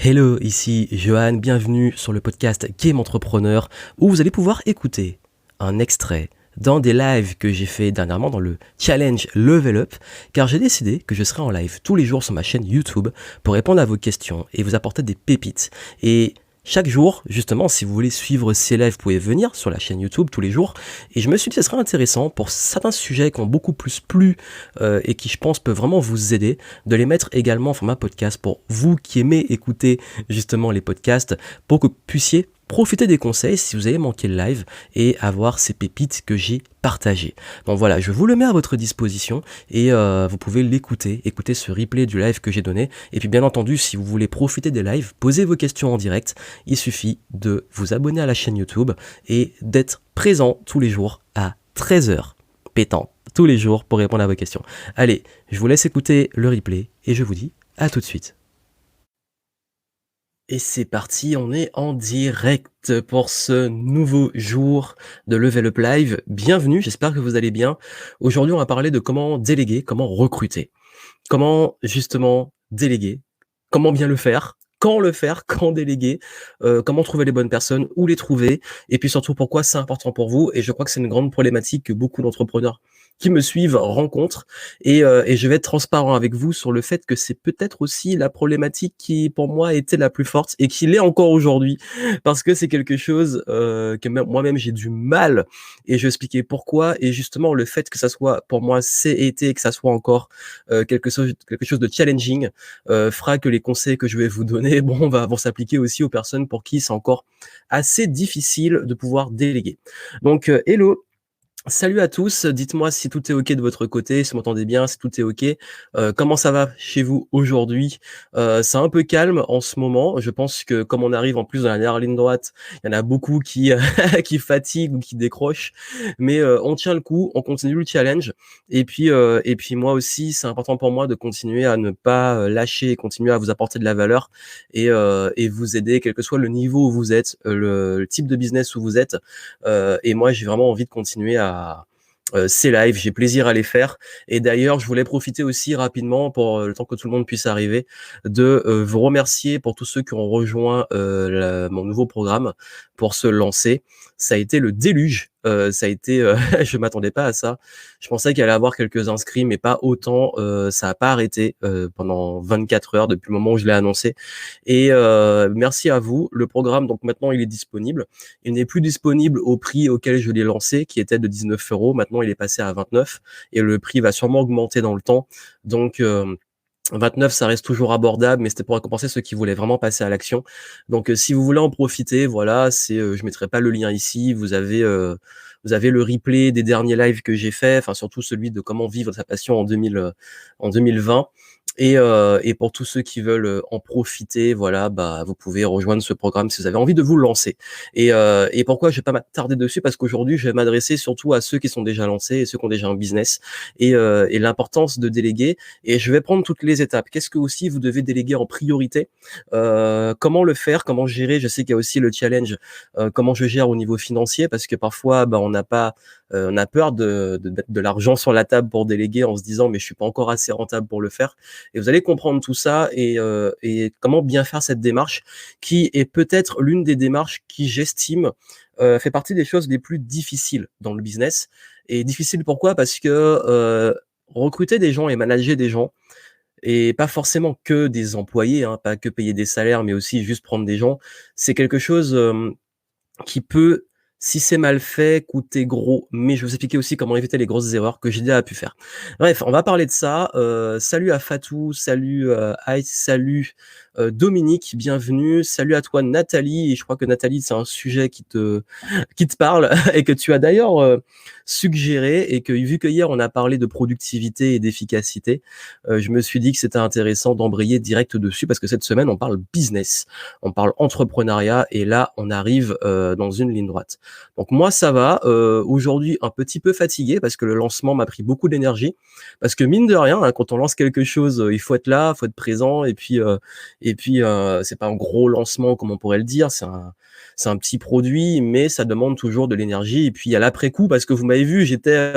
Hello, ici Johan, bienvenue sur le podcast Game Entrepreneur où vous allez pouvoir écouter un extrait dans des lives que j'ai fait dernièrement dans le challenge Level Up, car j'ai décidé que je serai en live tous les jours sur ma chaîne YouTube pour répondre à vos questions et vous apporter des pépites. Et chaque jour, justement, si vous voulez suivre ces lives, vous pouvez venir sur la chaîne YouTube tous les jours. Et je me suis dit que ce serait intéressant pour certains sujets qui ont beaucoup plus plu et qui, je pense, peuvent vraiment vous aider, de les mettre également en format podcast pour vous qui aimez écouter justement les podcasts, pour que vous puissiez profiter des conseils si vous avez manqué le live et avoir ces pépites que j'ai partagées. Donc voilà, je vous le mets à votre disposition et vous pouvez l'écouter, écouter ce replay du live que j'ai donné. Et puis bien entendu, si vous voulez profiter des lives, posez vos questions en direct. Il suffit de vous abonner à la chaîne YouTube et d'être présent tous les jours à 13h pétant, tous les jours pour répondre à vos questions. Allez, je vous laisse écouter le replay et je vous dis à tout de suite. Et c'est parti, on est en direct pour ce nouveau jour de Level Up Live. Bienvenue, j'espère que vous allez bien. Aujourd'hui, on va parler de comment déléguer, comment recruter. Comment justement déléguer, comment bien le faire, quand déléguer, comment trouver les bonnes personnes, où les trouver, et puis surtout pourquoi c'est important pour vous. Et je crois que c'est une grande problématique que beaucoup d'entrepreneurs qui me suivent rencontrent. Et je vais être transparent avec vous sur le fait que c'est peut-être aussi la problématique qui, pour moi, était la plus forte et qui l'est encore aujourd'hui, parce que c'est quelque chose que moi-même j'ai du mal. Et je vais expliquer pourquoi. Et justement, le fait que ça soit pour moi c'est été, que ça soit encore quelque chose de challenging, fera que les conseils que je vais vous donner vont s'appliquer aussi aux personnes pour qui c'est encore assez difficile de pouvoir déléguer. Donc, hello. Salut à tous, dites-moi si tout est OK de votre côté, si vous m'entendez bien, si tout est OK. Comment ça va chez vous aujourd'hui? C'est un peu calme en ce moment. Je pense que comme on arrive en plus dans la dernière ligne droite, il y en a beaucoup qui qui fatiguent ou qui décrochent. Mais on tient le coup, on continue le challenge. Et puis moi aussi, c'est important pour moi de continuer à ne pas lâcher et continuer à vous apporter de la valeur et vous aider, quel que soit le niveau où vous êtes, le type de business où vous êtes. Et moi, j'ai vraiment envie de continuer à ces lives, j'ai plaisir à les faire. Et d'ailleurs, je voulais profiter aussi rapidement pour le temps que tout le monde puisse arriver, de vous remercier pour tous ceux qui ont rejoint mon nouveau programme pour se lancer. Ça a été le déluge. Ça a été, je m'attendais pas à ça. Je pensais qu'il allait y avoir quelques inscrits, mais pas autant. Ça n'a pas arrêté pendant 24 heures depuis le moment où je l'ai annoncé. Et merci à vous. Le programme, donc maintenant, il est disponible. Il n'est plus disponible au prix auquel je l'ai lancé, qui était de 19 euros. Maintenant, il est passé à 29 et le prix va sûrement augmenter dans le temps. Donc, 29, ça reste toujours abordable, mais c'était pour récompenser ceux qui voulaient vraiment passer à l'action. Donc, si vous voulez en profiter, voilà, je mettrai pas le lien ici. Vous avez le replay des derniers lives que j'ai fait, enfin surtout celui de comment vivre sa passion en 2020. Et pour tous ceux qui veulent en profiter, voilà, vous pouvez rejoindre ce programme si vous avez envie de vous lancer. Et pourquoi je vais pas m'attarder dessus? Parce qu'aujourd'hui, je vais m'adresser surtout à ceux qui sont déjà lancés et ceux qui ont déjà un business et l'importance de déléguer. Et je vais prendre toutes les étapes. Qu'est-ce que aussi vous devez déléguer en priorité? Comment le faire? Comment gérer? Je sais qu'il y a aussi le challenge. Comment je gère au niveau financier? Parce que parfois, on n'a pas on a peur de mettre de l'argent sur la table pour déléguer en se disant mais je suis pas encore assez rentable pour le faire. Et vous allez comprendre tout ça et comment bien faire cette démarche qui est peut-être l'une des démarches qui, j'estime, fait partie des choses les plus difficiles dans le business. Et difficile pourquoi? Parce que recruter des gens et manager des gens, et pas forcément que des employés, hein, pas que payer des salaires, mais aussi juste prendre des gens, c'est quelque chose qui peut, si c'est mal fait, coûter gros. Mais je vais vous expliquer aussi comment éviter les grosses erreurs que j'ai déjà pu faire. Bref, on va parler de ça. Salut à Fatou, salut Ice, salut Dominique, bienvenue. Salut à toi Nathalie. Et je crois que Nathalie, c'est un sujet qui te parle et que tu as d'ailleurs suggéré. Et que vu que hier, on a parlé de productivité et d'efficacité, je me suis dit que c'était intéressant d'embrayer direct dessus parce que cette semaine, on parle business, on parle entrepreneuriat et là, on arrive dans une ligne droite. Donc moi, ça va. Aujourd'hui, un petit peu fatigué parce que le lancement m'a pris beaucoup d'énergie. Parce que mine de rien, hein, quand on lance quelque chose, il faut être là, il faut être présent et puis, c'est pas un gros lancement comme on pourrait le dire, c'est un petit produit, mais ça demande toujours de l'énergie et puis il y a l'après-coup parce que vous m'avez vu, j'étais,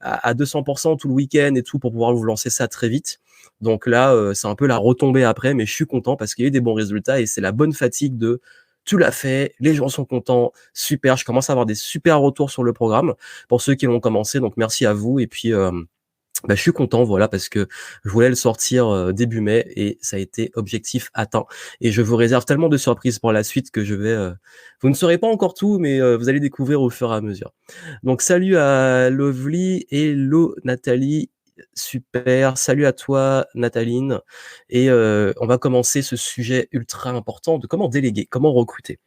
à 200 tout le week-end et tout pour pouvoir vous lancer ça très vite. Donc là, c'est un peu la retombée après, mais je suis content parce qu'il y a eu des bons résultats et c'est la bonne fatigue de: «Tu l'as fait, les gens sont contents, super». Je commence à avoir des super retours sur le programme pour ceux qui l'ont commencé, donc merci à vous et puis, bah, je suis content, voilà, parce que je voulais le sortir, début mai et ça a été objectif atteint et je vous réserve tellement de surprises pour la suite que je vais, vous ne saurez pas encore tout, mais, vous allez découvrir au fur et à mesure. Donc salut à Lovely, hello Nathalie, super, salut à toi Nathaline et on va commencer ce sujet ultra important de comment déléguer, comment recruter.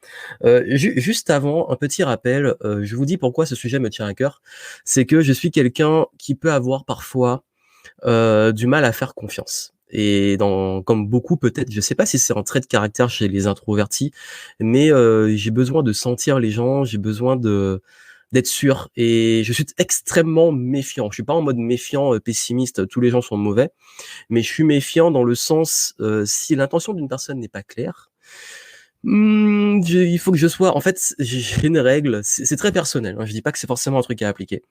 Juste avant, un petit rappel, je vous dis pourquoi ce sujet me tient à cœur. C'est que je suis quelqu'un qui peut avoir parfois, du mal à faire confiance et comme beaucoup peut-être, je sais pas si c'est un trait de caractère chez les introvertis, mais j'ai besoin de sentir les gens, j'ai besoin d'être sûr et je suis extrêmement méfiant. Je suis pas en mode méfiant, pessimiste, tous les gens sont mauvais, mais je suis méfiant dans le sens, si l'intention d'une personne n'est pas claire, il faut que je sois en fait, j'ai une règle, c'est très personnel, hein, je dis pas que c'est forcément un truc à appliquer.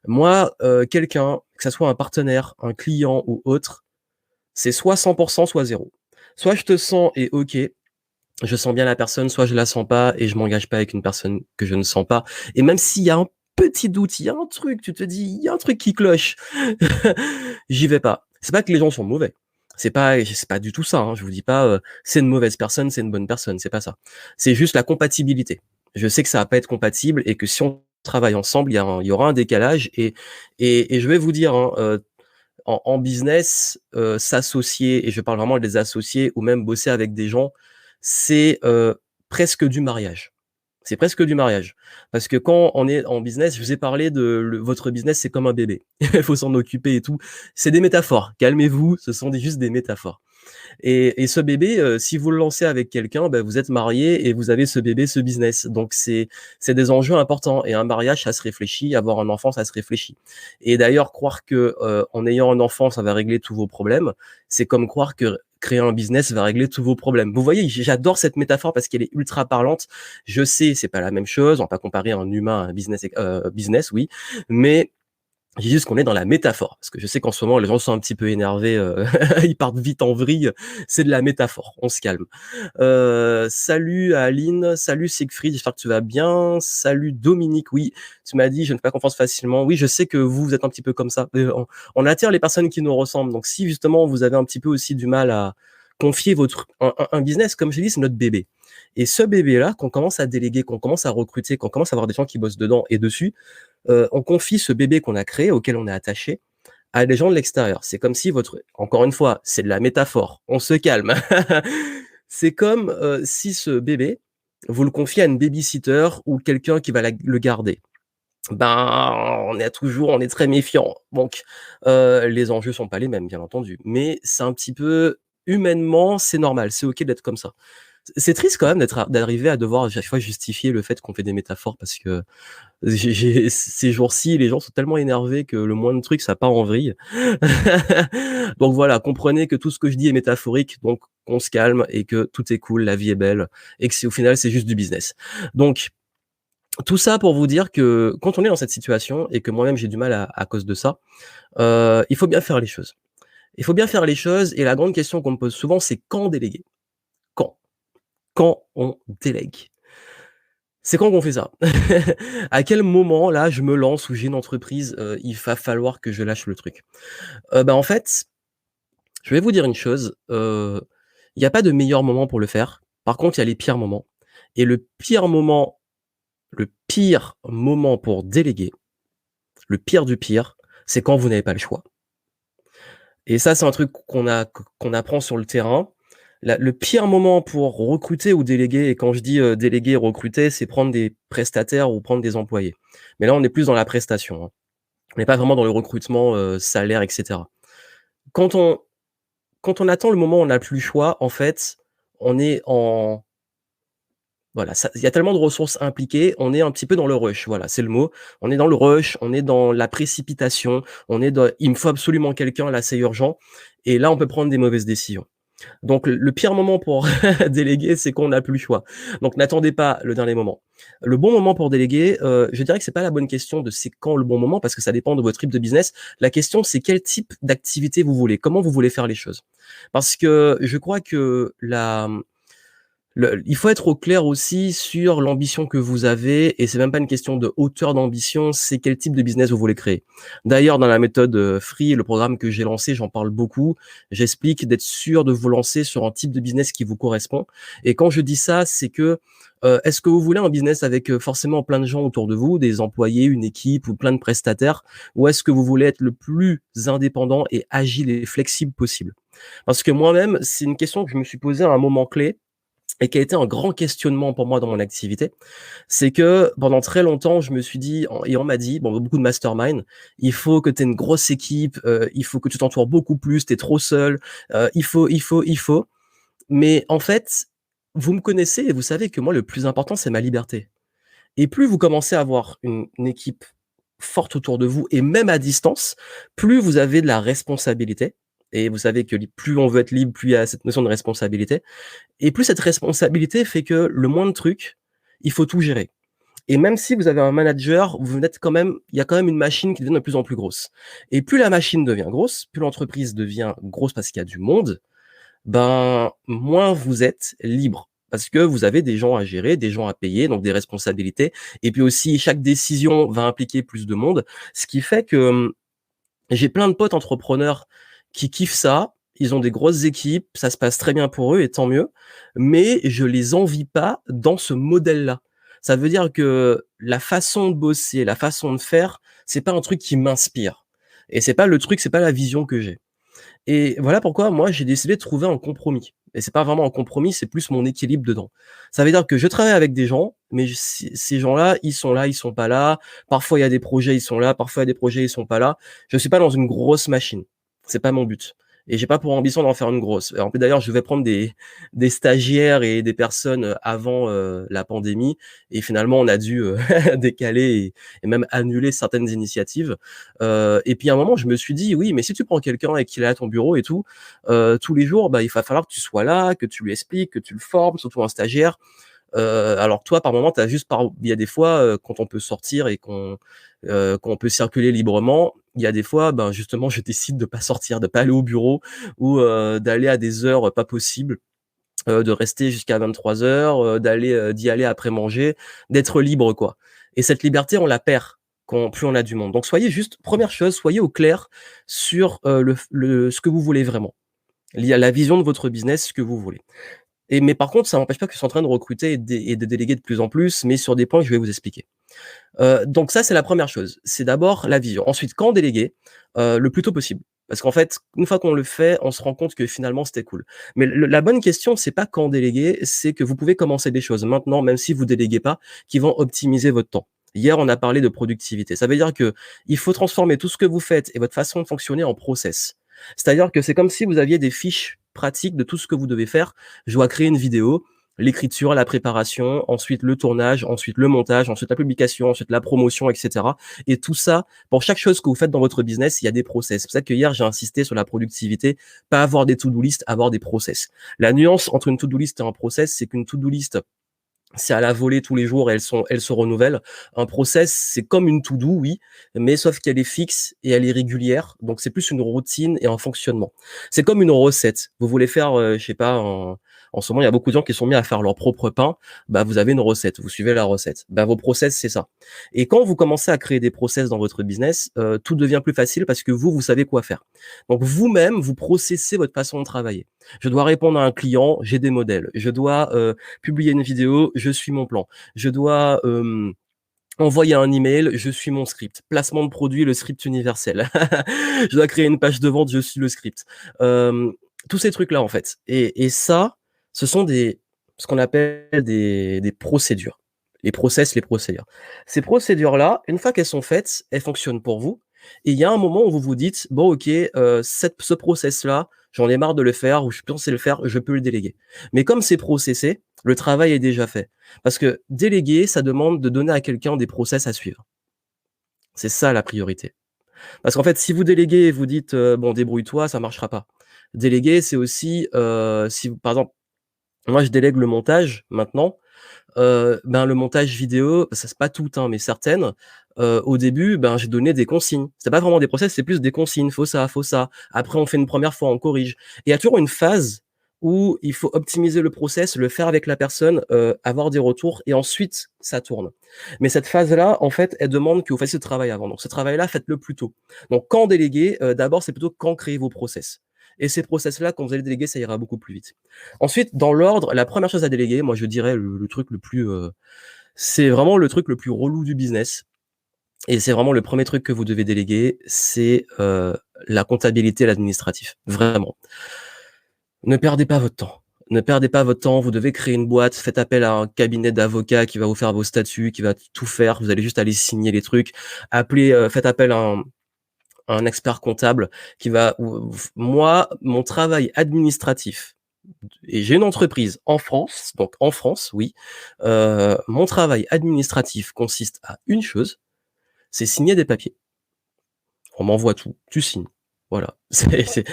Moi, quelqu'un, que ça soit un partenaire, un client ou autre, c'est soit 100 soit 0. Soit je te sens et OK, je sens bien la personne, soit je la sens pas et je m'engage pas avec une personne que je ne sens pas et même s'il y a un petit doute, il y a un truc, tu te dis: «Il y a un truc qui cloche», j'y vais pas. C'est pas que les gens sont mauvais, c'est pas du tout ça, hein, je vous dis pas, c'est une mauvaise personne, c'est une bonne personne, c'est pas ça. C'est juste la compatibilité. Je sais que ça va pas être compatible et que si on travaille ensemble, il y aura un décalage et je vais vous dire, hein, en business, s'associer et je parle vraiment des associés ou même bosser avec des gens, c'est, presque du mariage. C'est presque du mariage. Parce que quand on est en business, je vous ai parlé de votre business, c'est comme un bébé. Il faut s'en occuper et tout. C'est des métaphores. Calmez-vous, ce sont juste des métaphores. Et ce bébé, si vous le lancez avec quelqu'un, bah, vous êtes mariés et vous avez ce bébé, ce business. Donc c'est des enjeux importants et un mariage, ça se réfléchit, avoir un enfant, ça se réfléchit. Et d'ailleurs, croire que, en ayant un enfant, ça va régler tous vos problèmes, c'est comme croire que créer un business va régler tous vos problèmes. Vous voyez, j'adore cette métaphore parce qu'elle est ultra parlante. Je sais, c'est pas la même chose, on va pas comparer un humain à un business, oui, mais j'ai juste qu'on est dans la métaphore, parce que je sais qu'en ce moment, les gens sont un petit peu énervés, ils partent vite en vrille. C'est de la métaphore, on se calme. Salut à Aline, salut Siegfried, j'espère que tu vas bien. Salut Dominique, oui, tu m'as dit: «Je ne fais pas confiance facilement». Oui, je sais que vous êtes un petit peu comme ça. On attire les personnes qui nous ressemblent, donc si justement vous avez un petit peu aussi du mal à confier votre un business, comme je l'ai dit, c'est notre bébé et ce bébé-là, qu'on commence à déléguer, qu'on commence à recruter, qu'on commence à avoir des gens qui bossent dedans et dessus, on confie ce bébé qu'on a créé, auquel on est attaché, à des gens de l'extérieur. C'est comme si encore une fois, c'est de la métaphore, on se calme. C'est comme, si ce bébé, vous le confiez à une baby-sitter ou quelqu'un qui va le garder. Ben, on est très méfiant. Donc, les enjeux sont pas les mêmes, bien entendu, mais c'est un petit peu humainement, c'est normal, c'est OK d'être comme ça. C'est triste quand même d'arriver à devoir à chaque fois justifier le fait qu'on fait des métaphores parce que ces jours-ci, les gens sont tellement énervés que le moindre truc, ça part en vrille. Donc voilà, comprenez que tout ce que je dis est métaphorique, donc on se calme et que tout est cool, la vie est belle et que au final, c'est juste du business. Donc tout ça pour vous dire que quand on est dans cette situation et que moi-même j'ai du mal à cause de ça, il faut bien faire les choses. Il faut bien faire les choses et la grande question qu'on me pose souvent, c'est quand déléguer? Quand? Quand on délègue? C'est quand qu'on fait ça? À quel moment, là, je me lance ou j'ai une entreprise, il va falloir que je lâche le truc? Bah, en fait, je vais vous dire une chose, il y a pas de meilleur moment pour le faire. Par contre, il y a les pires moments et le pire moment pour déléguer, le pire du pire, c'est quand vous n'avez pas le choix et ça, c'est un truc qu'on apprend sur le terrain. Le pire moment pour recruter ou déléguer et quand je dis, déléguer et recruter, c'est prendre des prestataires ou prendre des employés. Mais là, on est plus dans la prestation, hein. On n'est pas vraiment dans le recrutement, salaire et cetera. Quand on quand on attend le moment où on n'a plus le choix, en fait, on est en voilà, ça il y a tellement de ressources impliquées, on est un petit peu dans le rush, voilà, c'est le mot. On est dans le rush, on est dans la précipitation, on est dans: «Il me faut absolument quelqu'un, là, c'est urgent» et là, on peut prendre des mauvaises décisions. Donc le pire moment pour déléguer, c'est qu'on n'a plus le choix. Donc n'attendez pas le dernier moment. Le bon moment pour déléguer, je dirais que c'est pas la bonne question de c'est quand le bon moment parce que ça dépend de votre type de business. La question, c'est quel type d'activité vous voulez? Comment vous voulez faire les choses? Parce que je crois que il faut être au clair aussi sur l'ambition que vous avez et c'est même pas une question de hauteur d'ambition, c'est quel type de business vous voulez créer. D'ailleurs, dans la méthode, Free, le programme que j'ai lancé, j'en parle beaucoup. J'explique d'être sûr de vous lancer sur un type de business qui vous correspond et quand je dis ça, c'est que, est-ce que vous voulez un business avec, forcément plein de gens autour de vous, des employés, une équipe ou plein de prestataires? Ou est-ce que vous voulez être le plus indépendant et agile et flexible possible? Parce que moi-même, c'est une question que je me suis posée à un moment clé et qui a été un grand questionnement pour moi dans mon activité, c'est que pendant très longtemps, je me suis dit et on m'a dit, bon, beaucoup de mastermind: «Il faut que tu aies une grosse équipe, il faut que tu t'entoures beaucoup plus, tu es trop seul, il faut». Mais en fait, vous me connaissez et vous savez que moi, le plus important, c'est ma liberté et plus vous commencez à avoir une équipe forte autour de vous et même à distance, plus vous avez de la responsabilité et vous savez que plus on veut être libre, plus il y a cette notion de responsabilité et plus cette responsabilité fait que le moindre truc, il faut tout gérer. Et même si vous avez un manager, vous êtes quand même il y a quand même une machine qui devient de plus en plus grosse. Et plus la machine devient grosse, plus l'entreprise devient grosse parce qu'il y a du monde, ben, moins vous êtes libre. Parce que vous avez des gens à gérer, des gens à payer, donc des responsabilités. Et puis aussi, chaque décision va impliquer plus de monde. Ce qui fait que j'ai plein de potes entrepreneurs qui kiffent ça. Ils ont des grosses équipes, ça se passe très bien pour eux et tant mieux. Mais je les envie pas dans ce modèle-là. Ça veut dire que la façon de bosser, la façon de faire, c'est pas un truc qui m'inspire. Et c'est pas le truc, c'est pas la vision que j'ai. Et voilà pourquoi moi j'ai décidé de trouver un compromis. Et c'est pas vraiment un compromis, c'est plus mon équilibre dedans. Ça veut dire que je travaille avec des gens, mais ces gens-là, ils sont pas là. Parfois il y a des projets, ils sont là, parfois il y a des projets, ils sont pas là. Je suis pas dans une grosse machine. C'est pas mon but. Et j'ai pas pour ambition d'en faire une grosse. En plus d'ailleurs, je vais prendre des stagiaires et des personnes avant la pandémie. Et finalement, on a dû décaler et même annuler certaines initiatives. Et puis à un moment, je me suis dit: «Oui, mais si tu prends quelqu'un et qu'il est à ton bureau et tout, tous les jours, bah, il va falloir que tu sois là, que tu lui expliques, que tu le formes», surtout un stagiaire. Alors toi, par moment, tu as juste il y a des fois, quand on peut sortir et qu'on peut circuler librement, il y a des fois, ben, justement, je décide de pas sortir, de pas aller au bureau ou d'aller à des heures pas possibles, de rester jusqu'à 23:00, d'y aller après manger, d'être libre, quoi. Et cette liberté, on la perd plus on a du monde. Donc soyez juste première chose, soyez au clair sur, ce que vous voulez vraiment. Il y a la vision de votre business, ce que vous voulez. Mais par contre, ça n'empêche pas que je suis en train de recruter et de déléguer de plus en plus, mais sur des points que je vais vous expliquer. Donc ça, c'est la première chose. C'est d'abord la vision. Ensuite, quand déléguer? Le plus tôt possible. Parce qu'en fait, une fois qu'on le fait, on se rend compte que finalement c'était cool. Mais la bonne question, c'est pas quand déléguer, c'est que vous pouvez commencer des choses maintenant, même si vous déléguez pas, qui vont optimiser votre temps. Hier, on a parlé de productivité. Ça veut dire que il faut transformer tout ce que vous faites et votre façon de fonctionner en process. C'est-à-dire que c'est comme si vous aviez des fiches pratiques de tout ce que vous devez faire. Je dois créer une vidéo, l'écriture, la préparation, ensuite le tournage, ensuite le montage, ensuite la publication, ensuite la promotion, et cetera. Et tout ça, pour chaque chose que vous faites dans votre business, il y a des process. C'est pour ça que hier, j'ai insisté sur la productivité, pas avoir des to-do list, avoir des process. La nuance entre une to-do list et un process, c'est qu'une to-do list, c'est à la volée tous les jours et elles se renouvellent. Un process, c'est comme une to-do, oui, mais sauf qu'elle est fixe et elle est régulière. Donc c'est plus une routine et un fonctionnement. C'est comme une recette. Vous voulez faire, je sais pas, en ce moment, il y a beaucoup de gens qui sont mis à faire leur propre pain. Bah, vous avez une recette, vous suivez la recette. Bah, vos process, c'est ça. Et quand vous commencez à créer des process dans votre business, tout devient plus facile parce que vous savez quoi faire. Donc vous-même, vous processez votre façon de travailler. Je dois répondre à un client, j'ai des modèles. Je dois publier une vidéo, je suis mon plan. Je dois envoyer un email, je suis mon script. Placement de produit, le script universel. Je dois créer une page de vente, je suis le script. Tous ces trucs-là, en fait. Et ça, ce sont ce qu'on appelle des procédures. Les process, les procédures. Ces procédures-là, une fois qu'elles sont faites, elles fonctionnent pour vous. Et il y a un moment où vous vous dites, bon, ok, ce process-là, j'en ai marre de le faire, ou je pensais le faire, je peux le déléguer. Mais comme c'est processé, le travail est déjà fait. Parce que déléguer, ça demande de donner à quelqu'un des process à suivre. C'est ça la priorité. Parce qu'en fait, si vous déléguez et vous dites: «Bon, débrouille-toi», ça marchera pas. Déléguer, c'est aussi, si vous par exemple, moi je délègue le montage maintenant. Ben, le montage vidéo, ça c'est pas tout, hein, mais certaines, au début, ben, j'ai donné des consignes. C'est pas vraiment des process, c'est plus des consignes. Faut ça, faut ça. Après, on fait une première fois, on corrige. Et il y a toujours une phase où il faut optimiser le process, le faire avec la personne, avoir des retours et ensuite ça tourne. Mais cette phase-là, en fait, elle demande que vous fassiez ce travail avant. Donc ce travail-là, faites-le plus tôt. Donc quand déléguer, d'abord, c'est plutôt quand créer vos process. Et ces process-là, quand vous allez déléguer, ça ira beaucoup plus vite. Ensuite, dans l'ordre, la première chose à déléguer, moi je dirais le truc le plus, c'est vraiment le truc le plus relou du business et c'est vraiment le premier truc que vous devez déléguer, c'est, la comptabilité et l'administratif, vraiment. Ne perdez pas votre temps. Ne perdez pas votre temps, vous devez créer une boîte, faites appel à un cabinet d'avocats qui va vous faire vos statuts, qui va tout faire, vous allez juste aller signer les trucs. Faites appel à un expert comptable qui va moi, mon travail administratif et j'ai une entreprise en France, donc en France, oui. Mon travail administratif consiste à une chose, c'est signer des papiers. On m'envoie tout, tu signes. Voilà. C'est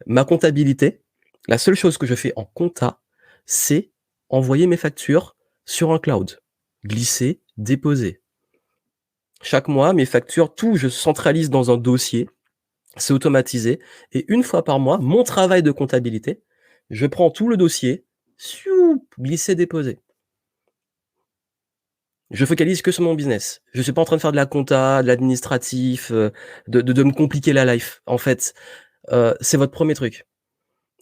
ma comptabilité. La seule chose que je fais en compta, c'est envoyer mes factures sur un cloud. Glisser, déposer. Chaque mois, mes factures, tout, je centralise dans un dossier. C'est automatisé. Et une fois par mois, mon travail de comptabilité, je prends tout le dossier, glisser, déposer. Je focalise que sur mon business. Je suis pas en train de faire de la compta, de l'administratif, de me compliquer la life. En fait, c'est votre premier truc.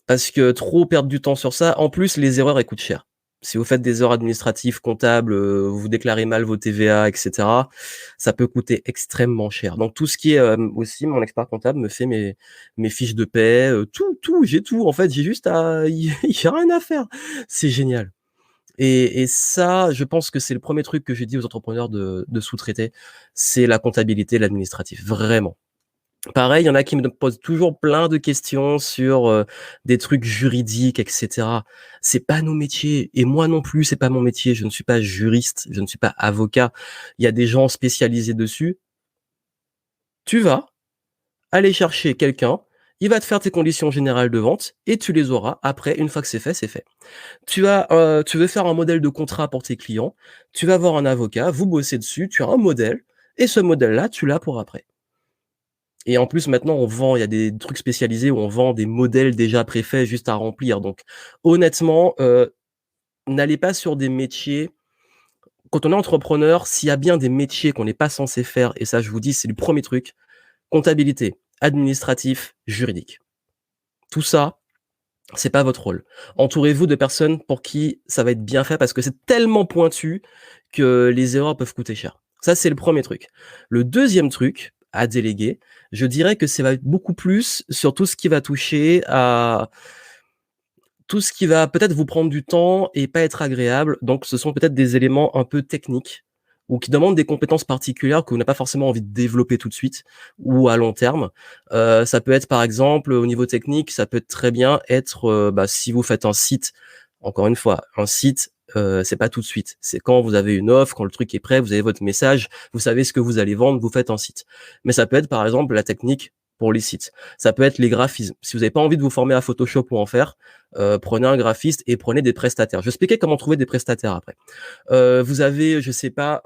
Parce que trop perdre du temps sur ça, en plus, les erreurs, elles coûtent cher. Si vous faites des erreurs administratives, comptables, vous déclarez mal vos TVA, et cetera, ça peut coûter extrêmement cher. Donc tout ce qui est, aussi mon expert comptable me fait mes fiches de paie, tout, j'ai tout. En fait, j'ai juste à il y a rien à faire. C'est génial. Et ça, je pense que c'est le premier truc que j'ai dit aux entrepreneurs de sous-traiter, c'est la comptabilité, l'administratif, vraiment. Pareil, il y en a qui me posent toujours plein de questions sur, des trucs juridiques et cetera. C'est pas nos métiers et moi non plus, c'est pas mon métier. Je ne suis pas juriste, je ne suis pas avocat. Il y a des gens spécialisés dessus. Tu vas aller chercher quelqu'un, il va te faire tes conditions générales de vente et tu les auras après, une fois que c'est fait, c'est fait. Tu veux faire un modèle de contrat pour tes clients, tu vas voir un avocat, vous bossez dessus, tu as un modèle et ce modèle-là, tu l'as pour après. Et en plus, maintenant, il y a des trucs spécialisés où on vend des modèles déjà préfaits juste à remplir. Donc, honnêtement, n'allez pas sur des métiers. Quand on est entrepreneur, s'il y a bien des métiers qu'on n'est pas censé faire, et ça, je vous dis, c'est le premier truc, comptabilité, administratif, juridique. Tout ça, c'est pas votre rôle. Entourez-vous de personnes pour qui ça va être bien fait parce que c'est tellement pointu que les erreurs peuvent coûter cher. Ça, c'est le premier truc. Le deuxième truc à déléguer, je dirais que ça va être beaucoup plus sur tout ce qui va toucher à tout ce qui va peut-être vous prendre du temps et pas être agréable. Donc, ce sont peut-être des éléments un peu techniques ou qui demandent des compétences particulières que vous n'avez pas forcément envie de développer tout de suite ou à long terme. Ça peut être, par exemple, au niveau technique, ça peut très bien être, si vous faites un site, encore une fois, un site, c'est pas tout de suite. C'est quand vous avez une offre, quand le truc est prêt, vous avez votre message, vous savez ce que vous allez vendre, vous faites un site. Mais ça peut être, par exemple, la technique pour les sites. Ça peut être les graphismes. Si vous n'avez pas envie de vous former à Photoshop ou en faire, prenez un graphiste et prenez des prestataires. Je vais expliquer comment trouver des prestataires après. Vous avez, je sais pas,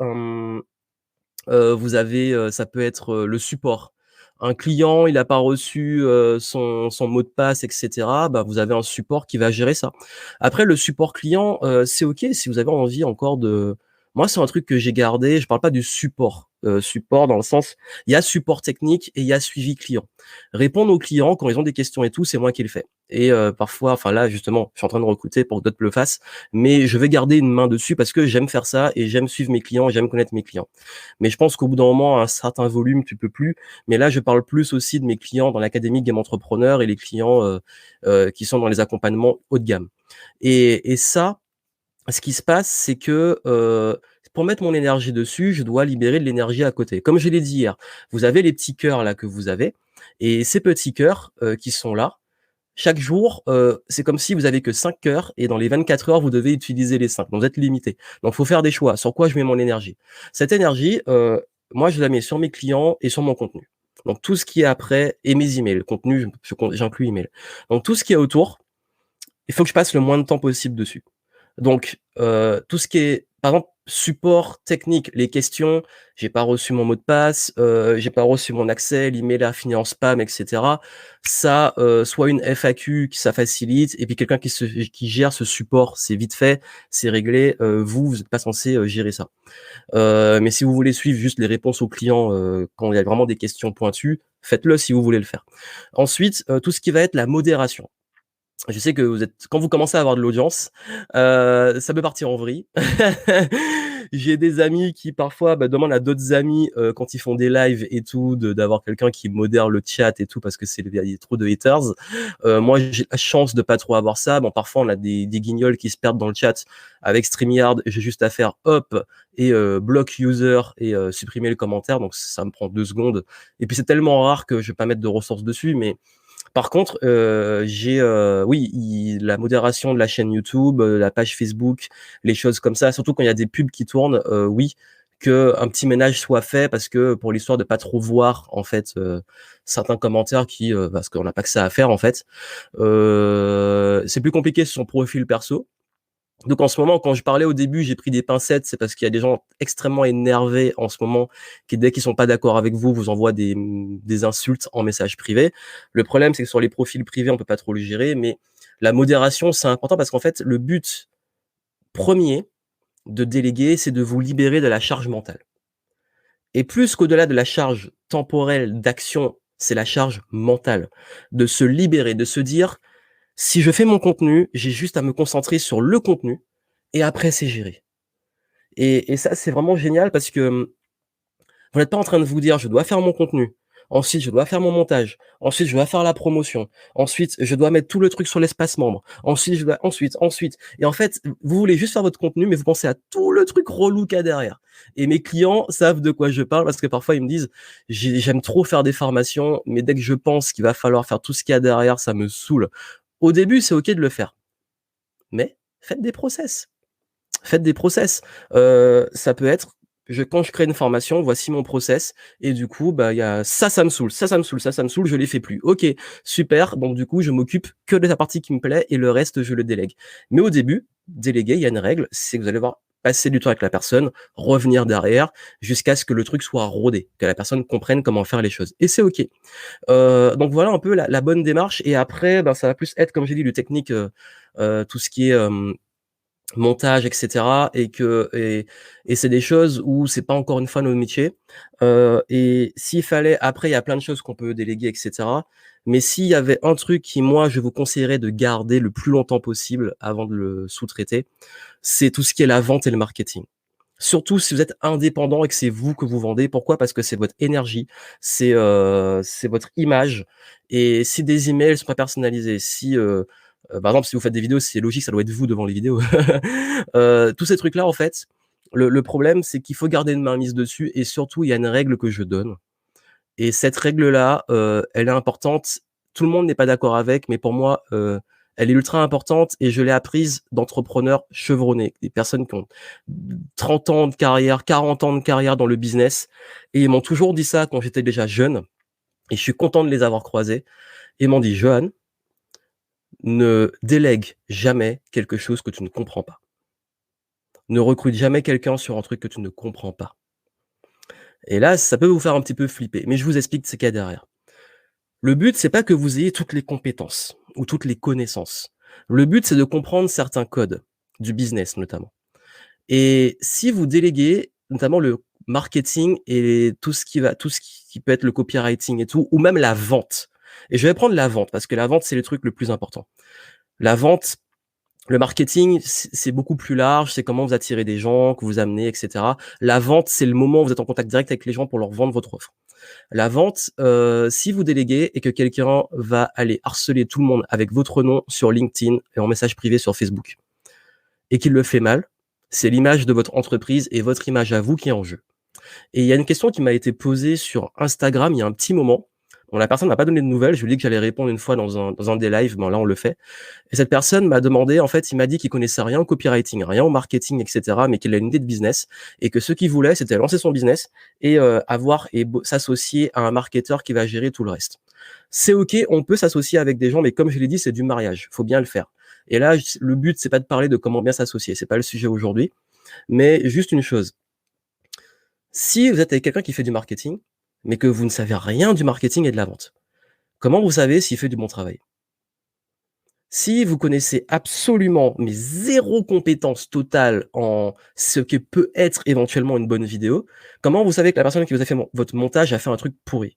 ça peut être, le support. Un client, il a pas reçu, son mot de passe et cetera, vous avez un support qui va gérer ça. Après le support client, c'est OK si vous avez envie encore de moi, c'est un truc que j'ai gardé, je parle pas du support, support dans le sens il y a support technique et il y a suivi client. Répondre aux clients quand ils ont des questions et tout, c'est moi qui le fais et parfois enfin là, justement, je suis en train de recruter pour que d'autres le fassent, mais je vais garder une main dessus parce que j'aime faire ça et j'aime suivre mes clients et j'aime connaître mes clients. Mais je pense qu'au bout d'un moment, à un certain volume, tu peux plus. Mais là, je parle plus aussi de mes clients dans l'académie Game Entrepreneur et les clients qui sont dans les accompagnements haut de gamme. Et ça, ce qui se passe, c'est que pour mettre mon énergie dessus, je dois libérer de l'énergie à côté. Comme je l'ai dit hier, vous avez les petits cœurs là que vous avez, et ces petits cœurs qui sont là, chaque jour, c'est comme si vous avez que 5 cœurs et dans les 24 heures, vous devez utiliser les 5. Donc vous êtes limité. Donc faut faire des choix. Sur quoi je mets mon énergie? Cette énergie, moi je la mets sur mes clients et sur mon contenu. Donc tout ce qui est après et mes emails, contenu, j'inclus email. Donc tout ce qui est autour, il faut que je passe le moins de temps possible dessus. Donc, tout ce qui est, par exemple, support technique, les questions, j'ai pas reçu mon mot de passe, j'ai pas reçu mon accès, l'email a fini en spam, et cetera. Ça, soit une FAQ qui ça facilite, et puis quelqu'un qui gère ce support, c'est vite fait, c'est réglé. Vous êtes pas censé gérer ça. Mais si vous voulez suivre juste les réponses aux clients quand il y a vraiment des questions pointues, faites-le si vous voulez le faire. Ensuite, tout ce qui va être la modération. Je sais que quand vous commencez à avoir de l'audience, ça peut partir en vrille. J'ai des amis qui parfois, demandent à d'autres amis, quand ils font des lives et tout, d'avoir quelqu'un qui modère le chat et tout parce que il y a trop de haters. Moi, j'ai la chance de pas trop avoir ça. Bon, parfois, on a des guignols qui se perdent dans le chat. Avec StreamYard, j'ai juste à faire hop et block user et supprimer le commentaire. Donc ça me prend 2 secondes. Et puis c'est tellement rare que je vais pas mettre de ressources dessus, mais par contre, j'ai, la modération de la chaîne YouTube, la page Facebook, les choses comme ça, surtout quand il y a des pubs qui tournent, oui, qu'un petit ménage soit fait parce que pour l'histoire de pas trop voir, en fait, certains commentaires parce qu'on n'a pas que ça à faire, en fait. C'est plus compliqué sur son profil perso. Donc en ce moment, quand je parlais au début, j'ai pris des pincettes, c'est parce qu'il y a des gens extrêmement énervés en ce moment qui, dès qu'ils sont pas d'accord avec vous, vous envoient des insultes en message privé. Le problème, c'est que sur les profils privés, on peut pas trop le gérer, mais la modération, c'est important parce qu'en fait, le but premier de déléguer, c'est de vous libérer de la charge mentale. Et plus qu'au-delà de la charge temporelle d'action, c'est la charge mentale. De se libérer, de se dire, si je fais mon contenu, j'ai juste à me concentrer sur le contenu et après c'est géré. Et ça, c'est vraiment génial parce que vous n'êtes pas en train de vous dire: «Je dois faire mon contenu. Ensuite, je dois faire mon montage. Ensuite, je dois faire la promotion. Ensuite, je dois mettre tout le truc sur l'espace membre. Ensuite, je dois ensuite» et en fait, vous voulez juste faire votre contenu, mais vous pensez à tout le truc relou qu'il y a derrière. Et mes clients savent de quoi je parle parce que parfois ils me disent: J'aime trop faire des formations, mais dès que je pense qu'il va falloir faire tout ce qu'il y a derrière, ça me saoule». Au début, c'est OK de le faire, mais faites des process. Faites des process. Ça peut être, quand je crée une formation, voici mon process et du coup, il y a ça me saoule, ça me saoule, ça me saoule, je les fais plus. OK, super, donc du coup, je m'occupe que de la partie qui me plaît et le reste, je le délègue. Mais au début, déléguer, il y a une règle, c'est que vous allez voir passer du temps avec la personne, revenir derrière jusqu'à ce que le truc soit rodé, que la personne comprenne comment faire les choses et c'est OK. Donc voilà un peu la bonne démarche et après, ça va plus être, comme j'ai dit, le technique, tout ce qui est, montage et cetera et c'est des choses où c'est pas encore une fois notre métier, et s'il fallait après il y a plein de choses qu'on peut déléguer et cetera, mais s'il y avait un truc qui moi je vous conseillerais de garder le plus longtemps possible avant de le sous-traiter, c'est tout ce qui est la vente et le marketing. Surtout si vous êtes indépendant et que c'est vous que vous vendez. Pourquoi? Parce que c'est votre énergie, c'est votre image et si des emails sont pas personnalisés, si, par exemple, si vous faites des vidéos, c'est logique, ça doit être vous devant les vidéos. Tous ces trucs-là, en fait, le problème, c'est qu'il faut garder une mainmise dessus et surtout, il y a une règle que je donne et cette règle-là, elle est importante. Tout le monde n'est pas d'accord avec, mais pour moi, elle est ultra importante et je l'ai apprise d'entrepreneurs chevronnés, des personnes qui ont 30 ans de carrière, 40 ans de carrière dans le business et ils m'ont toujours dit ça quand j'étais déjà jeune et je suis content de les avoir croisés. Ils m'ont dit: «Johan, ne délègue jamais quelque chose que tu ne comprends pas. Ne recrute jamais quelqu'un sur un truc que tu ne comprends pas». Et là, ça peut vous faire un petit peu flipper, mais je vous explique ce qu'il y a derrière. Le but, c'est pas que vous ayez toutes les compétences ou toutes les connaissances. Le but, c'est de comprendre certains codes du business notamment. Et si vous déléguez notamment le marketing et tout ce qui peut être le copywriting et tout, ou même la vente. Et je vais prendre la vente parce que la vente, c'est le truc le plus important. La vente, le marketing, c'est beaucoup plus large, c'est comment vous attirez des gens, que vous amenez, et cetera. La vente, c'est le moment où vous êtes en contact direct avec les gens pour leur vendre votre offre. La vente, si vous déléguez et que quelqu'un va aller harceler tout le monde avec votre nom sur LinkedIn et en message privé sur Facebook et qu'il le fait mal, c'est l'image de votre entreprise et votre image à vous qui est en jeu. Et il y a une question qui m'a été posée sur Instagram il y a un petit moment, Bon, la personne m'a pas donné de nouvelles, je lui ai dit que j'allais répondre une fois dans un des lives, bon là on le fait. Et cette personne m'a demandé, en fait, il m'a dit qu'il connaissait rien au copywriting, rien au marketing, et cetera, mais qu'il a une idée de business et que ce qu'il voulait, c'était lancer son business et avoir et s'associer à un marketeur qui va gérer tout le reste. C'est OK, on peut s'associer avec des gens, mais comme je l'ai dit, c'est du mariage, faut bien le faire. Et là, le but, c'est pas de parler de comment bien s'associer, c'est pas le sujet aujourd'hui, mais juste une chose. Si vous êtes avec quelqu'un qui fait du marketing, mais que vous ne savez rien du marketing et de la vente, comment vous savez s'il fait du bon travail? Si vous connaissez absolument, mais zéro compétence totale en ce que peut être éventuellement une bonne vidéo, comment vous savez que la personne qui vous a fait votre montage a fait un truc pourri?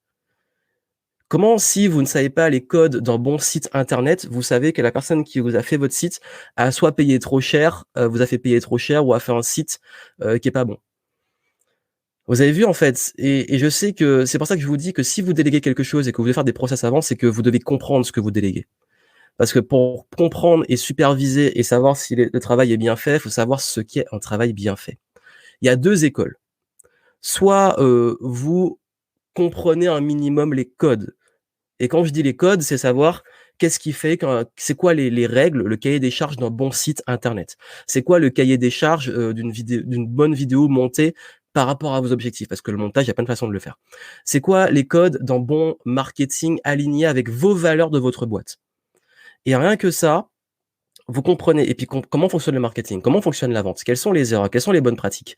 Comment, si vous ne savez pas les codes d'un bon site internet, vous savez que la personne qui vous a fait votre site a soit payé trop cher, vous a fait payer trop cher ou a fait un site, qui est pas bon? Vous avez vu, en fait, et je sais que c'est pour ça que je vous dis que si vous déléguez quelque chose et que vous devez faire des process avant, c'est que vous devez comprendre ce que vous déléguez. Parce que pour comprendre et superviser et savoir si le travail est bien fait, il faut savoir ce qu'est un travail bien fait. Il y a 2 écoles. Soit, vous comprenez un minimum les codes, et quand je dis les codes, c'est savoir qu'est-ce qui fait qu'un c'est quoi les règles, le cahier des charges d'un bon site internet? C'est quoi le cahier des charges, d'une bonne vidéo montée par rapport à vos objectifs? Parce que le montage, il y a plein de façons de le faire. C'est quoi les codes d'un bon marketing aligné avec vos valeurs de votre boîte? Et rien que ça, vous comprenez, et puis comment fonctionne le marketing? Comment fonctionne la vente? Quelles sont les erreurs? Quelles sont les bonnes pratiques?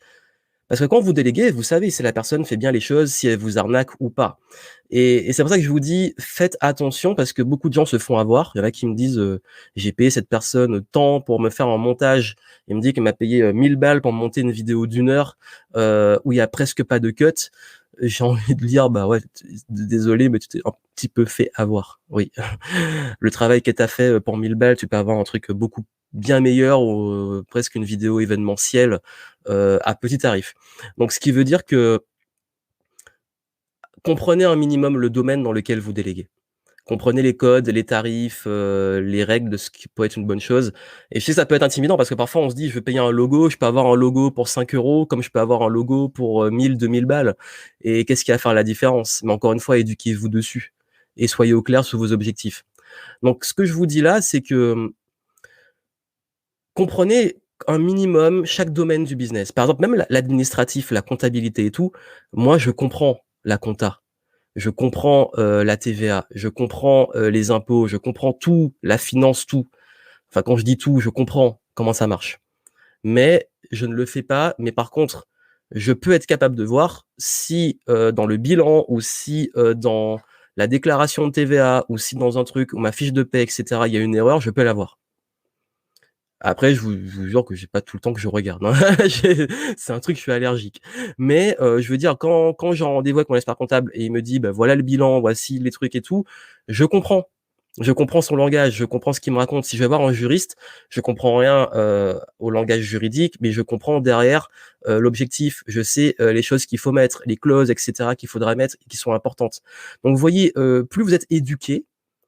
Parce que quand vous déléguez, vous savez si la personne fait bien les choses, si elle vous arnaque ou pas. Et c'est pour ça que je vous dis, faites attention parce que beaucoup de gens se font avoir. Il y en a qui me disent, «J'ai payé cette personne tant pour me faire un montage». Il me dit qu'il m'a payé, 1 000 balles pour me monter une vidéo d'1 heure, où il y a presque pas de cut. J'ai envie de lui dire: «Bah ouais, désolé, mais tu t'es un petit peu fait avoir». Oui. Le travail que tu as fait, pour 1 000 balles, tu peux avoir un truc, beaucoup bien meilleur ou, presque une vidéo événementielle, à petit tarif. Donc ce qui veut dire que comprenez un minimum le domaine dans lequel vous déléguez. Comprenez les codes, les tarifs, les règles de ce qui peut être une bonne chose, et je sais que ça peut être intimidant parce que parfois on se dit: «Je veux payer un logo, je peux avoir un logo pour 5 € comme je peux avoir un logo pour, 1 000-2 000 balles, et qu'est-ce qui va faire la différence?» Mais encore une fois, éduquez-vous dessus et soyez au clair sur vos objectifs. Donc ce que je vous dis là, c'est que, comprenez un minimum chaque domaine du business. Par exemple, même l'administratif, la comptabilité et tout, moi je comprends la compta. Je comprends, la TVA, je comprends, les impôts, je comprends tout, la finance, tout. Enfin, quand je dis tout, je comprends comment ça marche. Mais je ne le fais pas. Mais par contre, je peux être capable de voir si, dans le bilan ou si, dans la déclaration de TVA ou si dans un truc ou ma fiche de paie et cetera, il y a une erreur, je peux la voir. Après, je vous jure que j'ai pas tout le temps que je regarde, hein. J'ai c'est un truc, je suis allergique. Mais, je veux dire, quand j'ai un rendez-vous avec mon expert comptable et il me dit: «Bah, voilà le bilan, voici les trucs et tout», je comprends. Je comprends son langage, je comprends ce qu'il me raconte. Si je vais voir un juriste, je comprends rien, au langage juridique, mais je comprends derrière, l'objectif. Je sais, les choses qu'il faut mettre, les clauses et cetera qu'il faudra mettre et qui sont importantes. Donc vous voyez, plus vous êtes éduqué,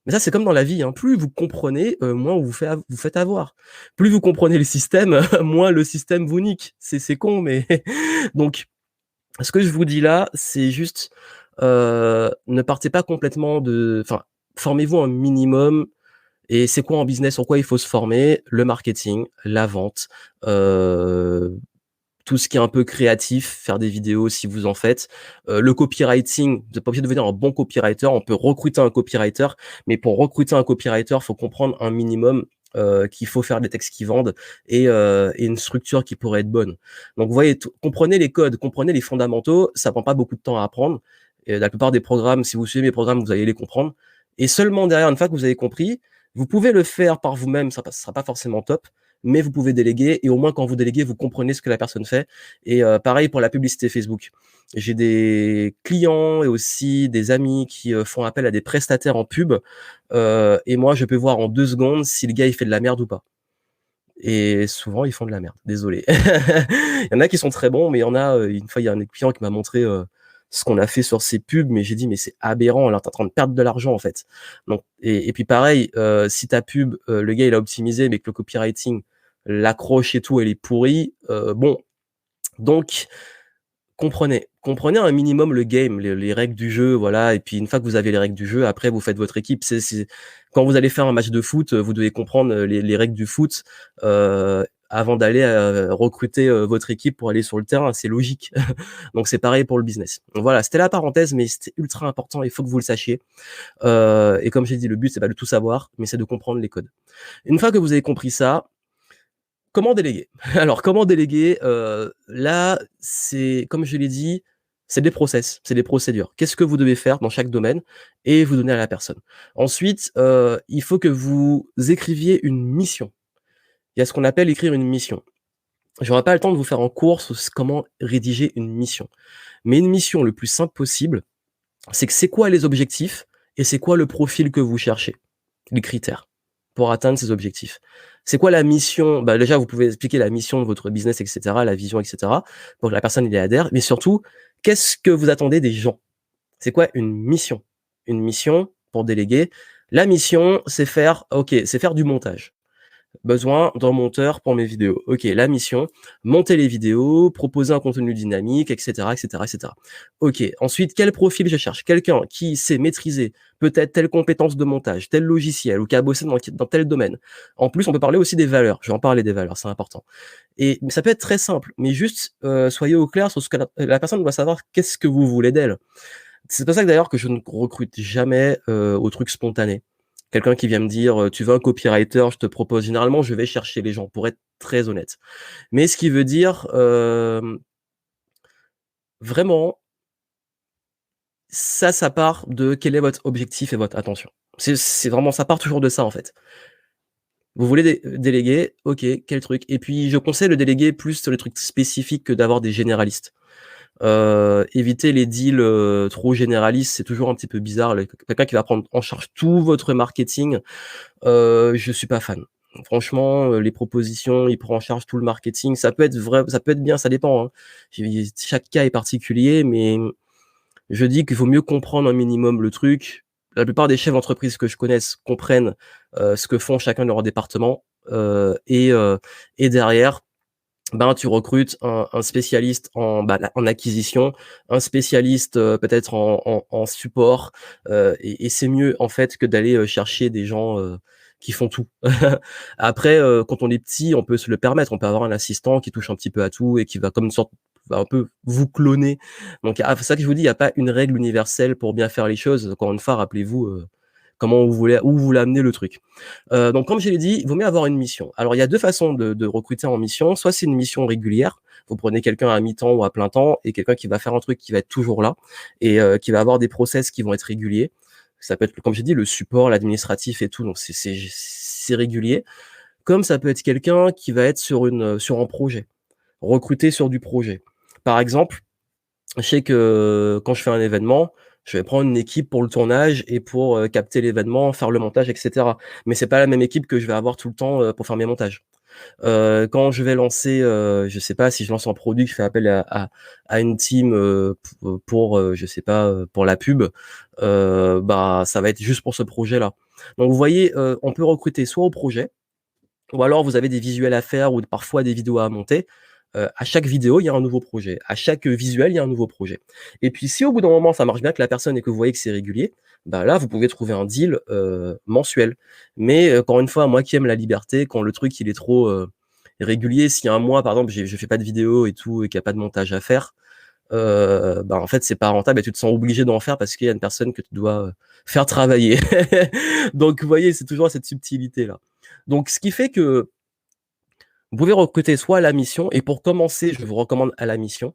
mais ça, c'est comme dans la vie, hein, plus vous comprenez, moins vous faites avoir. Plus vous comprenez le système, moins le système vous nique. C'est con, mais donc ce que je vous dis là, c'est juste, ne partez pas complètement de enfin, formez-vous un minimum. Et c'est quoi en business? Sur quoi il faut se former? Le marketing, la vente, heu, tout ce qui est un peu créatif, faire des vidéos si vous en faites. Le copywriting, vous êtes pas obligé de devenir un bon copywriter, on peut recruter un copywriter, mais pour recruter un copywriter, faut comprendre un minimum, qu'il faut faire des textes qui vendent et une structure qui pourrait être bonne. Donc vous voyez, comprenez les codes, comprenez les fondamentaux, ça prend pas beaucoup de temps à apprendre, et la plupart des programmes, si vous suivez mes programmes, vous allez les comprendre, et seulement derrière, une fois que vous avez compris, vous pouvez le faire par vous-même, ça sera pas forcément top, mais vous pouvez déléguer, et au moins quand vous déléguez, vous comprenez ce que la personne fait. Et pareil pour la publicité Facebook. J'ai des clients et aussi des amis qui, font appel à des prestataires en pub, et moi je peux voir en 2 secondes si le gars il fait de la merde ou pas, et souvent ils font de la merde, désolé. Il y en a qui sont très bons, mais il y en a, une fois il y a un client qui m'a montré, ce qu'on a fait sur ses pubs, mais j'ai dit: «Mais c'est aberrant, là tu es en train de perdre de l'argent en fait». Donc et puis pareil, si ta pub, le gars il a optimisé, mais que le copywriting, l'accroche et tout, elle est pourrie, bon, donc comprenez un minimum le game, les règles du jeu, voilà et puis une fois que vous avez les règles du jeu, après vous faites votre équipe. C'est quand vous allez faire un match de foot, vous devez comprendre, les règles du foot, avant d'aller, recruter, votre équipe pour aller sur le terrain, c'est logique. Donc c'est pareil pour le business. Donc voilà, c'était la parenthèse, mais c'était ultra important, il faut que vous le sachiez. Et comme j'ai dit, le but c'est pas de tout savoir, mais c'est de comprendre les codes. Une fois que vous avez compris ça, comment déléguer? Alors comment déléguer? Là, c'est comme je l'ai dit, c'est des process, c'est des procédures. Qu'est-ce que vous devez faire dans chaque domaine et vous donner à la personne. Ensuite, il faut que vous écriviez une mission. Il y a ce qu'on appelle écrire une mission. J'aurais pas le temps de vous faire en cours sur comment rédiger une mission. Mais une mission le plus simple possible, c'est que c'est quoi les objectifs et c'est quoi le profil que vous cherchez, les critères pour atteindre ces objectifs. C'est quoi la mission? Bah, déjà, vous pouvez expliquer la mission de votre business, et cetera, la vision, et cetera, pour que la personne y adhère. Mais surtout, qu'est-ce que vous attendez des gens? C'est quoi une mission? Une mission pour déléguer. La mission, c'est faire du montage. Besoin d'un monteur pour mes vidéos. OK, la mission, monter les vidéos, proposer un contenu dynamique, et cetera, et cetera, et cetera. OK, ensuite, quel profil je cherche? Quelqu'un qui sait maîtriser peut-être telle compétence de montage, tel logiciel ou qui a bossé dans tel domaine. En plus, on peut parler aussi des valeurs. Je vais en parler des valeurs, c'est important. Et ça peut être très simple, mais juste, soyez au clair sur ce que la personne doit savoir qu'est-ce que vous voulez d'elle. C'est pour ça que d'ailleurs que je ne recrute jamais, au truc spontané. Quelqu'un qui vient me dire, «Tu veux un copywriter?» Je te propose généralement, je vais chercher les gens, pour être très honnête. Mais ce qui veut dire, vraiment, ça part de quel est votre objectif et votre attention. C'est vraiment ça part toujours de ça, en fait. Vous voulez déléguer, OK, quel truc? Et puis je conseille de déléguer plus sur les trucs spécifiques que d'avoir des généralistes. Éviter les deals, trop généralistes, c'est toujours un petit peu bizarre. Quelqu'un qui va prendre en charge tout votre marketing, je suis pas fan. Franchement, les propositions, il prend en charge tout le marketing, ça peut être vrai, ça peut être bien, ça dépend, hein. Chaque cas est particulier, mais je dis qu'il faut mieux comprendre un minimum le truc. La plupart des chefs d'entreprise que je connaisse comprennent, ce que font chacun de leur département, et derrière, ben, tu recrutes un spécialiste en acquisition, un spécialiste, peut-être en support, et c'est mieux, en fait, que d'aller, chercher des gens, qui font tout. Après, quand on est petit, on peut se le permettre. On peut avoir un assistant qui touche un petit peu à tout et qui va comme une sorte va un peu vous cloner. Donc c'est ça que je vous dis, il y a pas une règle universelle pour bien faire les choses. Encore une fois, rappelez-vous, comment vous voulez où vous voulez amener le truc. Donc comme je l'ai dit, il vaut mieux avoir une mission. Alors il y a 2 façons de recruter en mission. Soit c'est une mission régulière, vous prenez quelqu'un à mi-temps ou à plein temps et quelqu'un qui va faire un truc qui va être toujours là et qui va avoir des process qui vont être réguliers. Ça peut être, comme j'ai dit, le support, l'administratif et tout, donc c'est régulier. Comme ça peut être quelqu'un qui va être sur un projet, recruter sur du projet. Par exemple, je sais que quand je fais un événement, je vais prendre une équipe pour le tournage et pour, capter l'événement, faire le montage et cetera. Mais c'est pas la même équipe que je vais avoir tout le temps, pour faire mes montages. Quand je vais lancer, je sais pas, si je lance un produit, que je fais appel à une team, je sais pas, pour la pub, bah, ça va être juste pour ce projet-là. Donc vous voyez, on peut recruter soit au projet ou alors vous avez des visuels à faire ou parfois des vidéos à monter. À chaque vidéo, il y a un nouveau projet. À chaque visuel, il y a un nouveau projet. Et puis si au bout d'un moment, ça marche bien avec la personne et que vous voyez que c'est régulier, bah là, vous pouvez trouver un deal, mensuel. Mais, encore une fois, moi qui aime la liberté, quand le truc il est trop, régulier, s'il y a un mois, par exemple, je fais pas de vidéo et tout et qu'il y a pas de montage à faire, bah, en fait, c'est pas rentable et tu te sens obligé d'en faire parce qu'il y a une personne que tu dois, faire travailler. Donc vous voyez, c'est toujours cette subtilité-là. Donc ce qui fait que vous pouvez recruter soit à la mission et pour commencer, je vous recommande à la mission,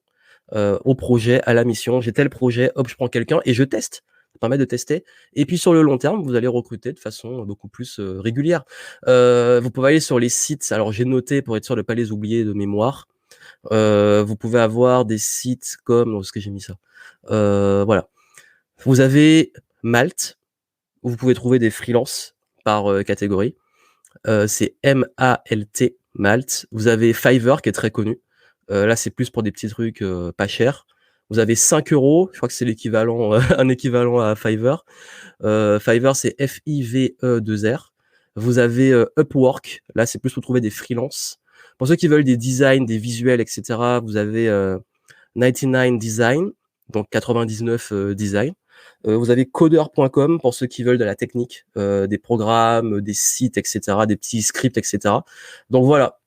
au projet, à la mission. J'ai tel projet, hop, je prends quelqu'un et je teste. Ça permet de tester et puis sur le long terme, vous allez recruter de façon beaucoup plus, régulière. Vous pouvez aller sur les sites, alors j'ai noté pour être sûr de pas les oublier de mémoire. Vous pouvez avoir des sites comme où est-ce que j'ai mis ça? Voilà. Vous avez Malt, où vous pouvez trouver des freelances par, catégorie. C'est M-A-L-T, Malt. Vous avez Fiverr qui est très connu. Là, c'est plus pour des petits trucs, pas chers. Vous avez 5 €, je crois que c'est l'équivalent, un équivalent à Fiverr. Fiverr, c'est F-I-V-E-2-R. Vous avez, Upwork. Là, c'est plus pour trouver des freelances. Pour ceux qui veulent des designs, des visuels et cetera, vous avez, 99 Design, donc 99 design. Vous avez codeur.com pour ceux qui veulent de la technique, des programmes, des sites, et cetera, des petits scripts, et cetera. Donc voilà,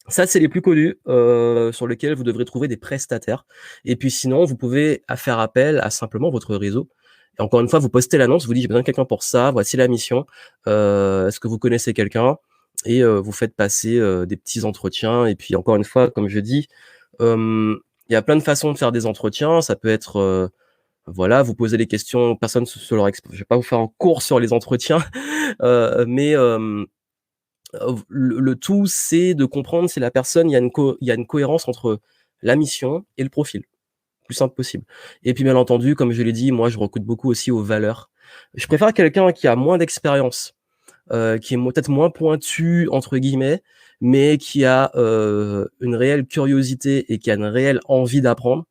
ça, c'est les plus connus, sur lesquels vous devrez trouver des prestataires. Et puis sinon, vous pouvez faire appel à simplement votre réseau. Et encore une fois, vous postez l'annonce, vous dites: «J'ai besoin de quelqu'un pour ça, voici la mission. Est-ce que vous connaissez quelqu'un?» Et vous faites passer, des petits entretiens. Et puis encore une fois, comme je dis, il y a plein de façons de faire des entretiens. Ça peut être, voilà, vous posez les questions aux personnes sur leur je vais pas vous faire un cours sur les entretiens, mais le tout, c'est de comprendre si la personne, il y a une cohérence entre la mission et le profil, plus simple possible. Et puis bien entendu, comme je l'ai dit, moi je recrute beaucoup aussi aux valeurs. Je préfère quelqu'un qui a moins d'expérience, qui est peut-être moins «pointu» entre guillemets, mais qui a, une réelle curiosité et qui a une réelle envie d'apprendre,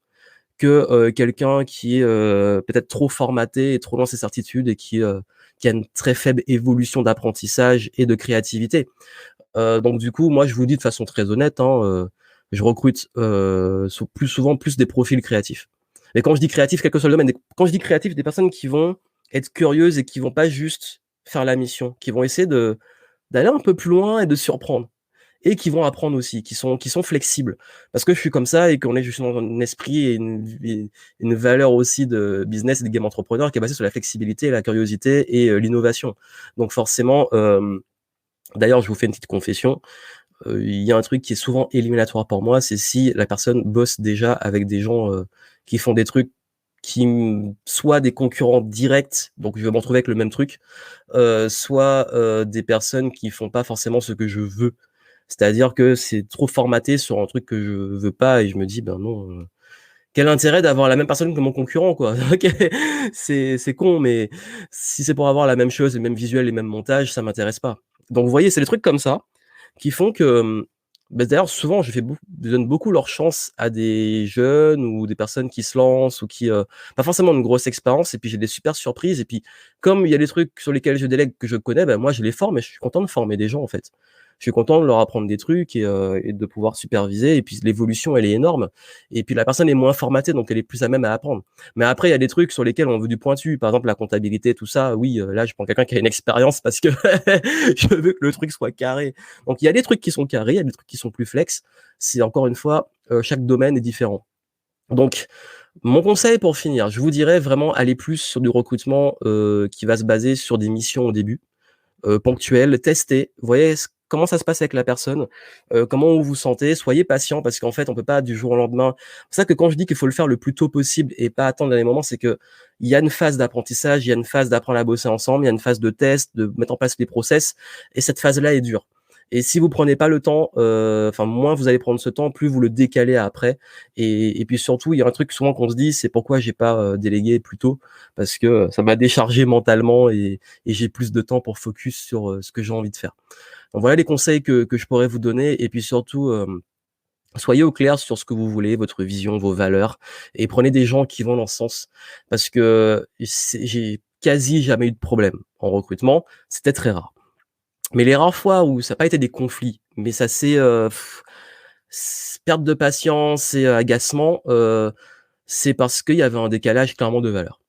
que, quelqu'un qui est, peut-être trop formaté et trop dans ses certitudes et qui a une très faible évolution d'apprentissage et de créativité. Donc du coup, moi, je vous dis de façon très honnête, hein, je recrute, plus souvent plus des profils créatifs. Et quand je dis créatif, quel que soit le domaine, quand je dis créatif, des personnes qui vont être curieuses et qui vont pas juste faire la mission, qui vont essayer d'aller un peu plus loin et de surprendre. Et qui vont apprendre aussi, qui sont flexibles. Parce que je suis comme ça et qu'on est justement dans un esprit et une valeur aussi de business et de game entrepreneur qui est basée sur la flexibilité, la curiosité et l'innovation. Donc forcément, d'ailleurs, je vous fais une petite confession, il y a un truc qui est souvent éliminatoire pour moi, c'est si la personne bosse déjà avec des gens, qui font des trucs qui soit des concurrents directs, donc je vais me retrouver avec le même truc, soit, des personnes qui font pas forcément ce que je veux. C'est-à-dire que c'est trop formaté sur un truc que je veux pas et je me dis: «Ben non, quel intérêt d'avoir la même personne que mon concurrent, quoi?» OK, c'est con, mais si c'est pour avoir la même chose, les mêmes visuels, les mêmes montages, ça m'intéresse pas. Donc vous voyez, c'est des trucs comme ça qui font que, d'ailleurs souvent je donne beaucoup leur chance à des jeunes ou des personnes qui se lancent ou qui, pas forcément une grosse expérience et puis j'ai des super surprises et puis comme il y a des trucs sur lesquels je délègue que je connais, ben moi je les forme et je suis content de former des gens, en fait. Je suis content de leur apprendre des trucs et de pouvoir superviser et puis l'évolution elle est énorme et puis la personne est moins formatée donc elle est plus à même à apprendre. Mais après il y a des trucs sur lesquels on veut du pointu, par exemple la comptabilité tout ça, oui, là je prends quelqu'un qui a une expérience parce que je veux que le truc soit carré. Donc il y a des trucs qui sont carrés, il y a des trucs qui sont plus flex. C'est encore une fois, chaque domaine est différent. Donc mon conseil pour finir, je vous dirais vraiment aller plus sur du recrutement, qui va se baser sur des missions au début, ponctuelles, tester, voyez comment ça se passe avec la personne, comment vous vous sentez, soyez patient parce qu'en fait on peut pas du jour au lendemain. C'est pour ça que quand je dis qu'il faut le faire le plus tôt possible et pas attendre les moments, c'est que il y a une phase d'apprentissage, il y a une phase d'apprendre à bosser ensemble, il y a une phase de test, de mettre en place les process et cette phase-là est dure. Et si vous prenez pas le temps, enfin moins vous allez prendre ce temps, plus vous le décalez après. Et puis surtout, il y a un truc souvent qu'on se dit, c'est pourquoi j'ai pas délégué plus tôt, parce que ça m'a déchargé mentalement et j'ai plus de temps pour focus sur ce que j'ai envie de faire. Donc voilà les conseils que je pourrais vous donner. Et puis surtout, soyez au clair sur ce que vous voulez, votre vision, vos valeurs, et prenez des gens qui vont dans ce sens. Parce que j'ai quasi jamais eu de problème en recrutement, c'était très rare. Mais les rares fois où ça n'a pas été des conflits, mais ça s'est, perte de patience et agacement, c'est parce qu'il y avait un décalage clairement de valeurs.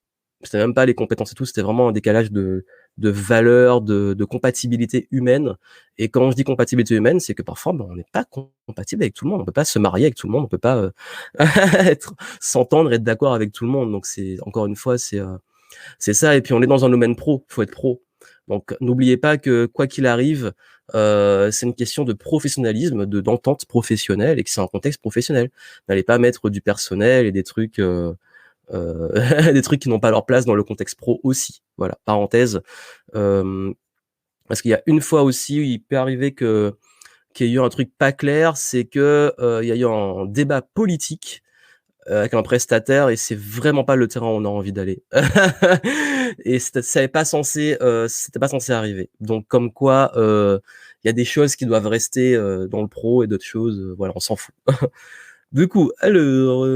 C'était même pas les compétences et tout, c'était vraiment un décalage de valeurs, de compatibilité humaine. Et quand je dis compatibilité humaine, c'est que parfois, on n'est pas compatible avec tout le monde. On peut pas se marier avec tout le monde, on peut pas, s'entendre, être d'accord avec tout le monde. Donc c'est encore une fois, c'est ça. Et puis on est dans un domaine pro, il faut être pro. Donc n'oubliez pas que quoi qu'il arrive, c'est une question de professionnalisme, d'entente professionnelle et que c'est un contexte professionnel. N'allez pas mettre du personnel et des trucs, des trucs qui n'ont pas leur place dans le contexte pro aussi. Voilà, parenthèse. Hem, Parce qu'il y a une fois aussi où il peut arriver qu'il y ait eu un truc pas clair, c'est que, il y a eu un débat politique avec un prestataire et c'est vraiment pas le terrain où on a envie d'aller. Et c'était pas censé arriver. Donc comme quoi, il y a des choses qui doivent rester, dans le pro et d'autres choses, voilà, on s'en fout. Du coup, alors,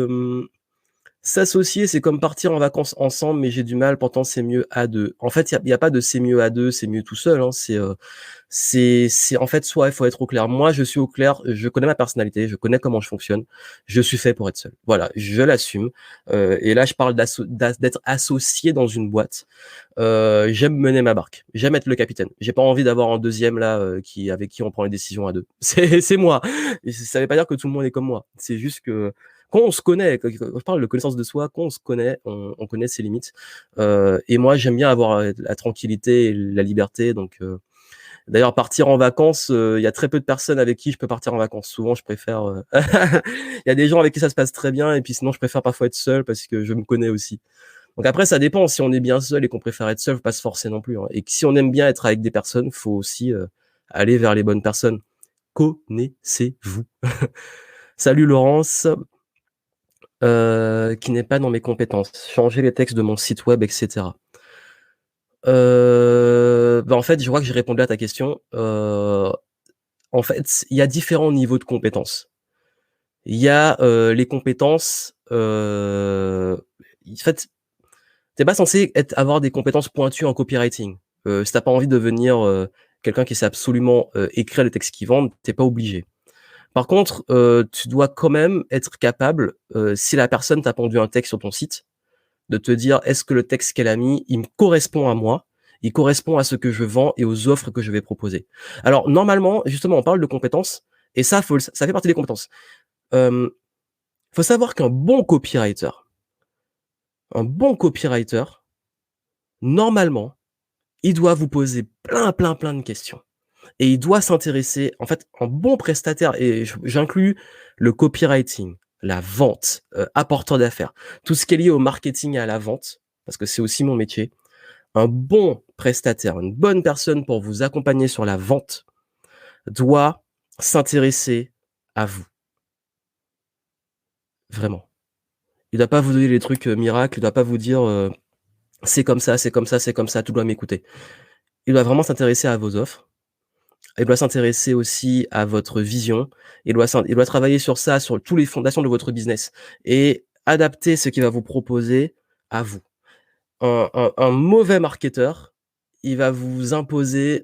S'associer, c'est comme partir en vacances ensemble, mais j'ai du mal, pourtant c'est mieux à 2. En fait, il y a pas de c'est mieux à 2, c'est mieux tout seul, hein. C'est en fait, soit il faut être au clair. Moi, je suis au clair, je connais ma personnalité, je connais comment je fonctionne. Je suis fait pour être seul. Voilà, je l'assume. Et là, je parle d'être associé dans une boîte. J'aime mener ma barque. J'aime être le capitaine. J'ai pas envie d'avoir un deuxième là, avec qui on prend les décisions à 2. C'est moi. Et ça veut pas dire que tout le monde est comme moi. C'est juste que quand on se connaît, quand je parle de connaissance de soi, quand on se connaît, on connaît ses limites. Et moi, j'aime bien avoir la tranquillité et la liberté. Donc, d'ailleurs, partir en vacances, il y a très peu de personnes avec qui je peux partir en vacances. Souvent, je préfère. Il y a des gens avec qui ça se passe très bien, et puis sinon, je préfère parfois être seul parce que je me connais aussi. Donc après, ça dépend. Si on est bien seul et qu'on préfère être seul, faut pas se forcer non plus, hein. Et que si on aime bien être avec des personnes, faut aussi aller vers les bonnes personnes. Connaissez-vous? Salut Laurence. Qui n'est pas dans mes compétences. Changer les textes de mon site web, etc. En fait, je vois que j'ai répondu à ta question. En fait, il y a différents niveaux de compétences. Il y a les compétences. En fait, t'es pas censé avoir des compétences pointues en copywriting. Si t'as pas envie de devenir quelqu'un qui sait absolument écrire les textes qui vendent, t'es pas obligé. Par contre, tu dois quand même être capable, si la personne t'a pondu un texte sur ton site, de te dire: «Est-ce que le texte qu'elle a mis, il me correspond à moi? Il correspond à ce que je vends et aux offres que je vais proposer?» Alors normalement, justement, on parle de compétences et ça fait partie des compétences. Hem, Faut savoir un bon copywriter, normalement, il doit vous poser plein de questions et il doit s'intéresser en fait, un bon prestataire et j'inclus le copywriting, la vente, apporteur d'affaires, tout ce qui est lié au marketing et à la vente, parce que c'est aussi mon métier. Un bon prestataire, une bonne personne pour vous accompagner sur la vente doit s'intéresser à vous, vraiment. Il doit pas vous donner les trucs, miracles, il doit pas vous dire, «C'est comme ça, c'est comme ça, c'est comme ça, tu dois m'écouter». Il doit vraiment s'intéresser à vos offres. Il doit s'intéresser aussi à votre vision. Il doit travailler sur ça, sur tous les fondations de votre business et adapter ce qu'il va vous proposer à vous. Un mauvais marketeur, il va vous imposer,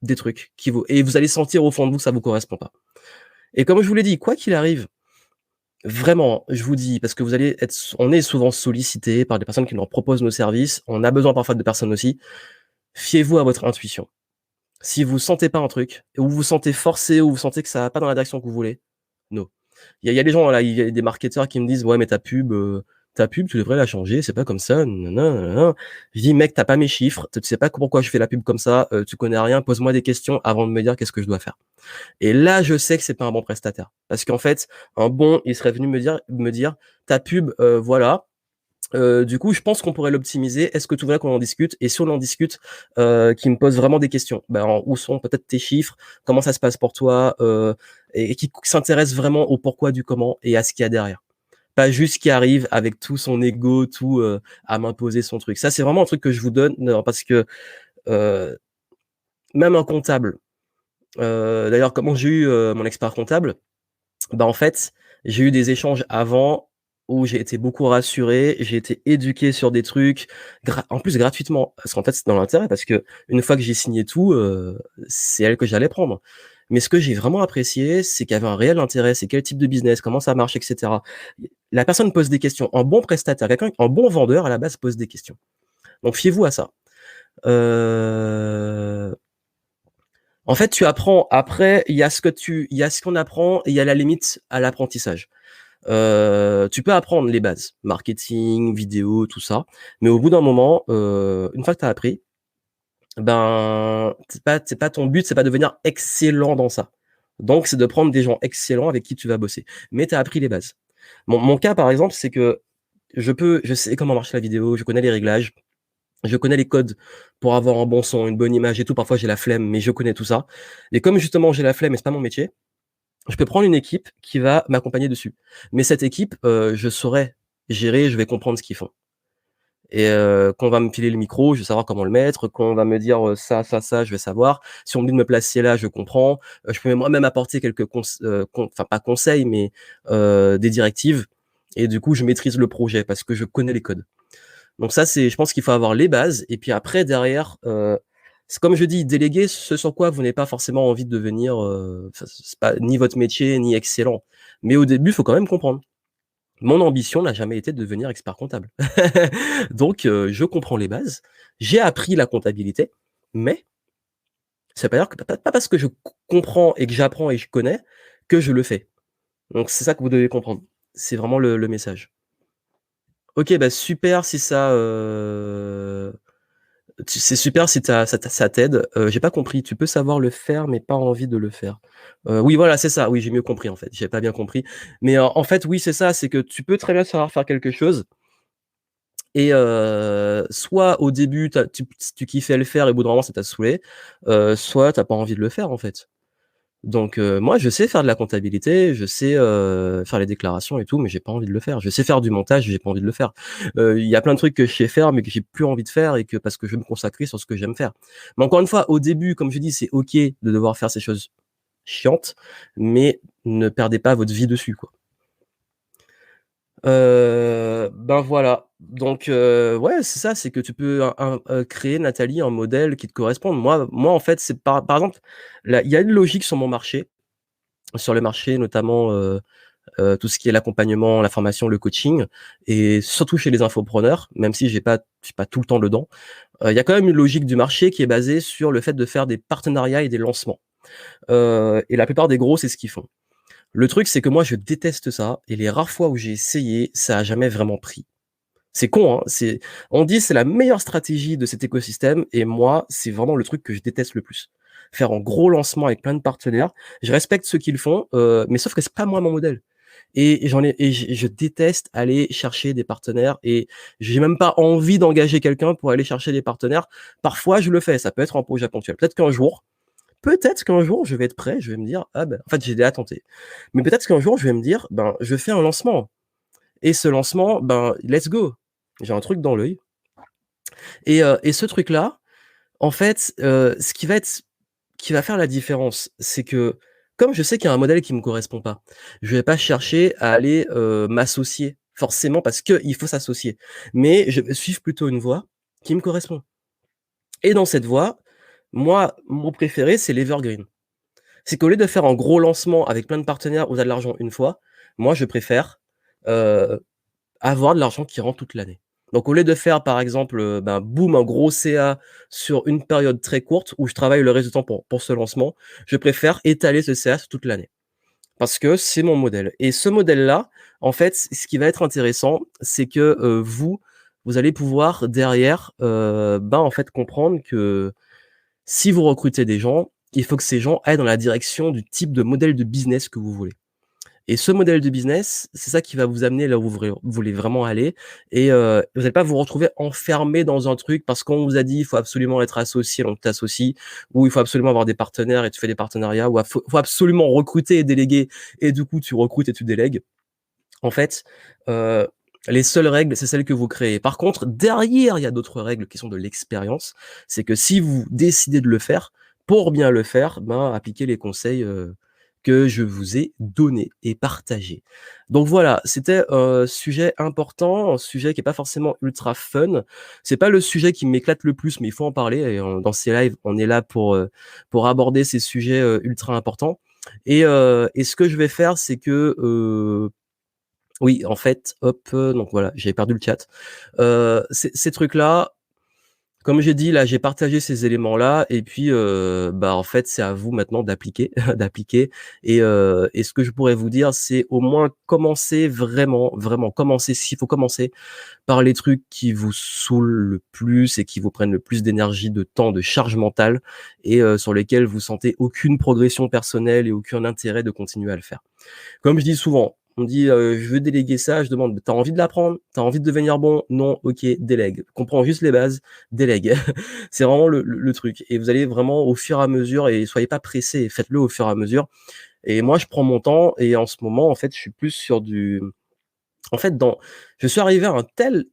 des trucs qui vous et vous allez sentir au fond de vous que ça vous correspond pas. Et comme je vous l'ai dit, quoi qu'il arrive, vraiment, je vous dis, parce que on est souvent sollicité par des personnes qui nous proposent nos services, on a besoin parfois de personnes aussi. Fiez-vous à votre intuition. Si vous sentez pas un truc, ou vous sentez forcé, ou vous sentez que ça va pas dans la direction que vous voulez, no. Il y a des gens là, il y a des marketeurs qui me disent: «Ouais, mais ta pub, tu devrais la changer, c'est pas comme ça, nin nin». Je dis: «Mec, tu as pas mes chiffres, tu sais pas pourquoi je fais la pub comme ça, tu connais rien, pose-moi des questions avant de me dire qu'est-ce que je dois faire». Et là, je sais que c'est pas un bon prestataire. Parce qu'en fait, un bon, il serait venu me dire: «Ta pub, voilà, du coup, je pense qu'on pourrait l'optimiser. Est-ce que tu voudrais qu'on en discute?» Et si on en discute, qu'il me pose vraiment des questions. Ben, où sont peut-être tes chiffres? Comment ça se passe pour toi? Et qui s'intéresse vraiment au pourquoi du comment et à ce qu'il y a derrière. Pas juste qui arrive avec tout son ego, tout, à m'imposer son truc. Ça, c'est vraiment un truc que je vous donne, parce que, heu, même un comptable, d'ailleurs, comment j'ai eu, mon expert comptable? Bah, en fait, j'ai eu des échanges avant où j'ai été beaucoup rassuré, j'ai été éduqué sur des trucs en plus gratuitement. Parce qu'en fait, c'est dans l'intérêt parce que une fois que j'ai signé tout, c'est elle que j'allais prendre. Mais ce que j'ai vraiment apprécié, c'est qu'il y avait un réel intérêt, c'est quel type de business, comment ça marche et cetera. La personne pose des questions. Un bon prestataire, un bon vendeur à la base pose des questions. Donc fiez-vous à ça. Heu En fait, tu apprends après, il y a ce qu'on apprend et il y a la limite à l'apprentissage. Tu peux apprendre les bases, marketing, vidéo, tout ça, mais au bout d'un moment, une fois que tu as appris, ben, c'est pas ton but, c'est pas de devenir excellent dans ça. Donc c'est de prendre des gens excellents avec qui tu vas bosser, mais tu as appris les bases. Mon cas, par exemple, c'est que je sais comment marche la vidéo, je connais les réglages, je connais les codes pour avoir un bon son, une bonne image et tout. Parfois, j'ai la flemme, mais je connais tout ça. Et comme justement, j'ai la flemme et c'est pas mon métier, je peux prendre une équipe qui va m'accompagner dessus. Mais cette équipe, je saurais gérer, je vais comprendre ce qu'ils font. Et quand on va me filer le micro, je vais savoir comment le mettre. Quand on va me dire, ça, je vais savoir. Si on me dit de me placer là, je comprends. Je peux moi-même apporter quelques enfin pas conseils, mais des directives. et du coup, je maîtrise le projet parce que je connais les codes. Donc ça, c'est je pense qu'il faut avoir les bases et puis après derrière, c'est comme je dis, déléguer ce sur quoi vous n'avez pas forcément envie de devenir, enfin, c'est pas ni votre métier ni excellent. Mais au début, il faut quand même comprendre. Mon ambition n'a jamais été de devenir expert comptable. Donc je comprends les bases. J'ai appris la comptabilité, mais ça veut pas dire que pas parce que je comprends et que j'apprends et que je connais, que je le fais. Donc c'est ça que vous devez comprendre. C'est vraiment le message. OK, bah, super si ça, c'est super si ça t'aide. J'ai pas compris, tu peux savoir le faire, mais pas envie de le faire. Oui, voilà, c'est ça. Oui, j'ai mieux compris, en fait. J'avais pas bien compris. Mais, en fait, oui, c'est ça, c'est que tu peux très bien savoir faire quelque chose et soit au début, tu kiffais le faire et au bout d'un moment, ça t'a saoulé, soit tu as pas envie de le faire, en fait. Donc moi, je sais faire de la comptabilité, je sais, faire les déclarations et tout, mais j'ai pas envie de le faire. Je sais faire du montage, j'ai pas envie de le faire. Il y a plein de trucs que je sais faire, mais que j'ai plus envie de faire et que parce que je veux me consacrer sur ce que j'aime faire. Mais encore une fois, au début, comme je dis, c'est OK de devoir faire ces choses chiantes, mais ne perdez pas votre vie dessus, quoi. Ben voilà, donc ouais, c'est ça, c'est que tu peux créer, Nathalie, un modèle qui te corresponde. Moi, en fait, c'est par exemple, là, il y a une logique sur le marché, notamment, tout ce qui est l'accompagnement, la formation, le coaching et surtout chez les infopreneurs, même si j'ai pas tout le temps dedans. Il y a quand même une logique du marché qui est basée sur le fait de faire des partenariats et des lancements. Et la plupart des gros, c'est ce qu'ils font. Le truc, c'est que moi, je déteste ça et les rares fois où j'ai essayé, ça a jamais vraiment pris. C'est con, hein, on dit c'est la meilleure stratégie de cet écosystème et moi, c'est vraiment le truc que je déteste le plus. Faire un gros lancement avec plein de partenaires. Je respecte ceux qui le font, mais sauf que c'est pas moi mon modèle. Et je déteste aller chercher des partenaires et j'ai même pas envie d'engager quelqu'un pour aller chercher des partenaires. Parfois, je le fais, ça peut être un projet ponctuel. Peut-être qu'un jour, je vais être prêt, je vais me dire: «Ah ben» en fait, j'ai déjà tenté. Mais peut-être qu'un jour, je vais me dire: «Ben, je fais un lancement» et ce lancement, ben, let's go. J'ai un truc dans l'œil et ce truc-là, en fait, ce qui va faire la différence, c'est que comme je sais qu'il y a un modèle qui me correspond pas, je vais pas chercher à aller, m'associer forcément parce qu'il faut s'associer. Mais je vais suivre plutôt une voie qui me correspond et dans cette voie, moi, mon préféré, c'est l'evergreen. C'est qu'au lieu de faire un gros lancement avec plein de partenaires où tu as de l'argent une fois, moi je préfère, heu, avoir de l'argent qui rentre toute l'année. Donc au lieu de faire par exemple, ben, boum, un gros CA sur une période très courte où je travaille le reste du temps pour ce lancement, je préfère étaler ce CA sur toute l'année. Parce que c'est mon modèle et ce modèle-là, en fait, ce qui va être intéressant, c'est que, vous allez pouvoir derrière, ben, en fait, comprendre que si vous recrutez des gens, il faut que ces gens aillent dans la direction du type de modèle de business que vous voulez. Et ce modèle de business, c'est ça qui va vous amener là où vous voulez vraiment aller et vous allez pas vous retrouver enfermé dans un truc parce qu'on vous a dit: «Il faut absolument être associé», donc tu t'associes ou il faut absolument avoir des partenaires et tu fais des partenariats ou faut absolument recruter et déléguer et du coup tu recrutes et tu délègues. En fait, heu, les seules règles, c'est celles que vous créez. Par contre, derrière, il y a d'autres règles qui sont de l'expérience. C'est que si vous décidez de le faire, pour bien le faire, ben, appliquez les conseils, que je vous ai donnés et partagés. Donc voilà, c'était un sujet important, un sujet qui est pas forcément ultra fun. C'est pas le sujet qui m'éclate le plus, mais il faut en parler et dans ces lives, on est là pour aborder ces sujets, ultra importants et ce que je vais faire, c'est que, oui, en fait, hop, donc voilà, j'avais perdu le chat. Ces trucs-là, comme j'ai dit, là, j'ai partagé ces éléments-là et puis, bah, en fait, c'est à vous maintenant d'appliquer d'appliquer et ce que je pourrais vous dire, c'est au moins commencer vraiment, vraiment commencer s'il faut commencer par les trucs qui vous saoulent le plus et qui vous prennent le plus d'énergie, de temps, de charge mentale et sur lesquels vous sentez aucune progression personnelle et aucun intérêt de continuer à le faire. Comme je dis souvent, on dit, «Je veux déléguer ça», je demande: «Tu as envie de l'apprendre? Tu as envie de devenir bon? Non? OK, délègue. Comprends juste les bases, délègue». C'est vraiment le truc et vous allez vraiment au fur et à mesure et soyez pas pressés, faites-le au fur et à mesure et moi je prends mon temps et en ce moment, en fait, je suis plus sur du En fait, je suis arrivé à un tel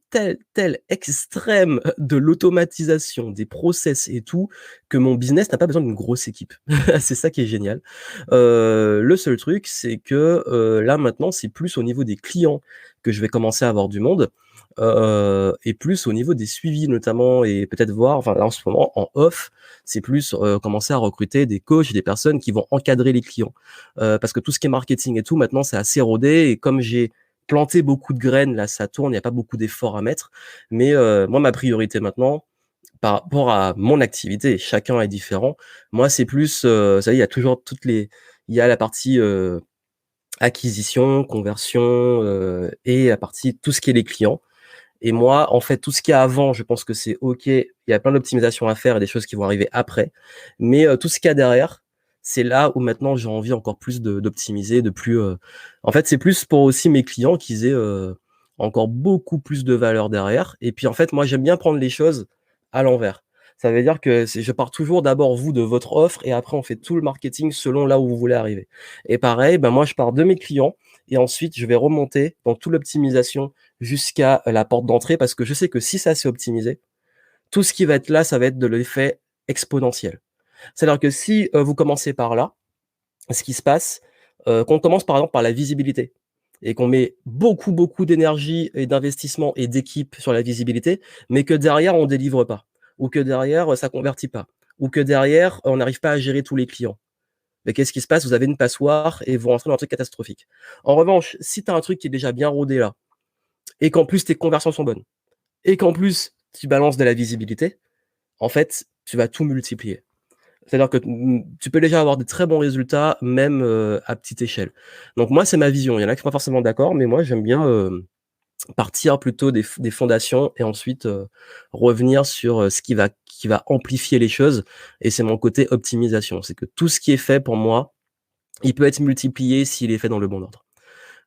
extrême de l'automatisation, des process et tout, que mon business n'a pas besoin d'une grosse équipe. C'est ça qui est génial. Le seul truc, c'est que, là, maintenant, c'est plus au niveau des clients que je vais commencer à avoir du monde, et plus au niveau des suivis notamment et peut-être voir enfin, là, en ce moment, en off, c'est plus, commencer à recruter des coachs, des personnes qui vont encadrer les clients. Parce que tout ce qui est marketing et tout, maintenant, c'est assez rodé et comme j'ai planté beaucoup de graines, là, ça tourne, il y a pas beaucoup d'efforts à mettre. Mais, moi, ma priorité maintenant, par rapport à mon activité, chacun est différent. Moi, c'est plus, vous savez, il y a toujours il y a la partie, acquisition, conversion, et la partie tout ce qui est les clients. Et moi, en fait, tout ce qu'il y a avant, je pense que c'est OK. Il y a plein d'optimisations à faire et des choses qui vont arriver après. Mais, tout ce qu'il y a derrière, c'est là où maintenant j'ai envie encore plus d'optimiser, de plus, en fait, c'est plus pour aussi mes clients qu'ils aient, encore beaucoup plus de valeur derrière. Et puis, en fait, moi, j'aime bien prendre les choses à l'envers. Ça veut dire que je pars toujours d'abord, vous, de votre offre et après on fait tout le marketing selon là où vous voulez arriver. Et pareil, ben, moi, je pars de mes clients et ensuite je vais remonter dans toute l'optimisation jusqu'à la porte d'entrée parce que je sais que si ça c'est optimisé, tout ce qui va être là, ça va être de l'effet exponentiel. C'est-à-dire que si, vous commencez par là, ce qui se passe, qu'on commence par exemple par la visibilité et qu'on met beaucoup, beaucoup d'énergie et d'investissement et d'équipe sur la visibilité, mais que derrière on délivre pas ou que derrière, ça convertit pas ou que derrière, on n'arrive pas à gérer tous les clients. Mais qu'est-ce qui se passe? Vous avez une passoire et vous rentrez dans un truc catastrophique. En revanche, si tu as un truc qui est déjà bien rodé là et qu'en plus tes conversions sont bonnes et qu'en plus tu balances de la visibilité, en fait, tu vas tout multiplier. C'est-à-dire que tu peux déjà avoir des très bons résultats même, à petite échelle. Donc moi, c'est ma vision. Il y en a qui sont pas forcément d'accord, mais moi j'aime bien, partir plutôt des fondations et ensuite, revenir sur, ce qui va amplifier les choses et c'est mon côté optimisation. C'est que tout ce qui est fait pour moi, il peut être multiplié s'il est fait dans le bon ordre.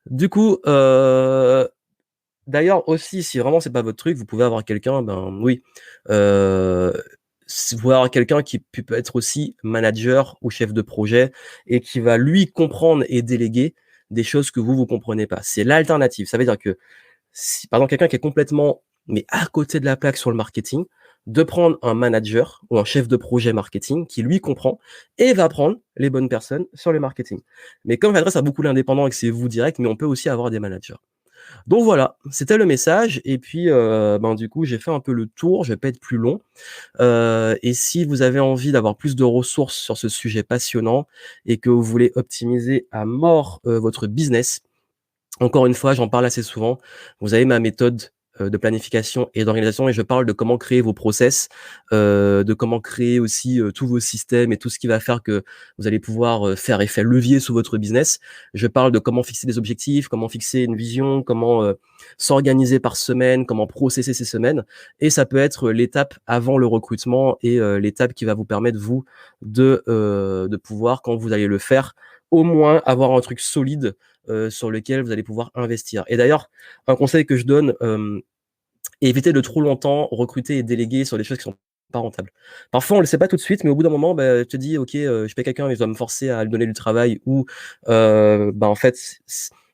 Du coup, d'ailleurs aussi, si vraiment c'est pas votre truc, vous pouvez avoir quelqu'un, ben oui, heu, vous pouvez avoir quelqu'un qui peut être aussi manager ou chef de projet et qui va lui comprendre et déléguer des choses que vous comprenez pas. C'est l'alternative. Ça veut dire que si par exemple quelqu'un qui est complètement, mais à côté de la plaque sur le marketing, de prendre un manager ou un chef de projet marketing qui lui comprend et va prendre les bonnes personnes sur le marketing. Mais comme j'adresse à beaucoup l'indépendant et que c'est vous direct, mais on peut aussi avoir des managers. Donc voilà, c'était le message et puis, ben, du coup, j'ai fait un peu le tour, je vais pas être plus long, et si vous avez envie d'avoir plus de ressources sur ce sujet passionnant et que vous voulez optimiser à mort, votre business, encore une fois, j'en parle assez souvent. Vous avez ma méthode, de planification et d'organisation et je parle de comment créer vos process, de comment créer aussi, tous vos systèmes et tout ce qui va faire que vous allez pouvoir, faire effet levier sur votre business. Je parle de comment fixer des objectifs, comment fixer une vision, comment, s'organiser par semaine, comment processer ces semaines et ça peut être l'étape avant le recrutement et l'étape qui va vous permettre vous de pouvoir quand vous allez le faire, au moins avoir un truc solide sur lequel vous allez pouvoir investir. Et d'ailleurs, un conseil que je donne, évitez de trop longtemps recruter et déléguer sur des choses qui sont pas rentables. Parfois, on le sait pas tout de suite, mais au bout d'un moment, bah, tu te dis: «OK, je paye quelqu'un et je dois me forcer à lui donner du travail» ou, bah, en fait,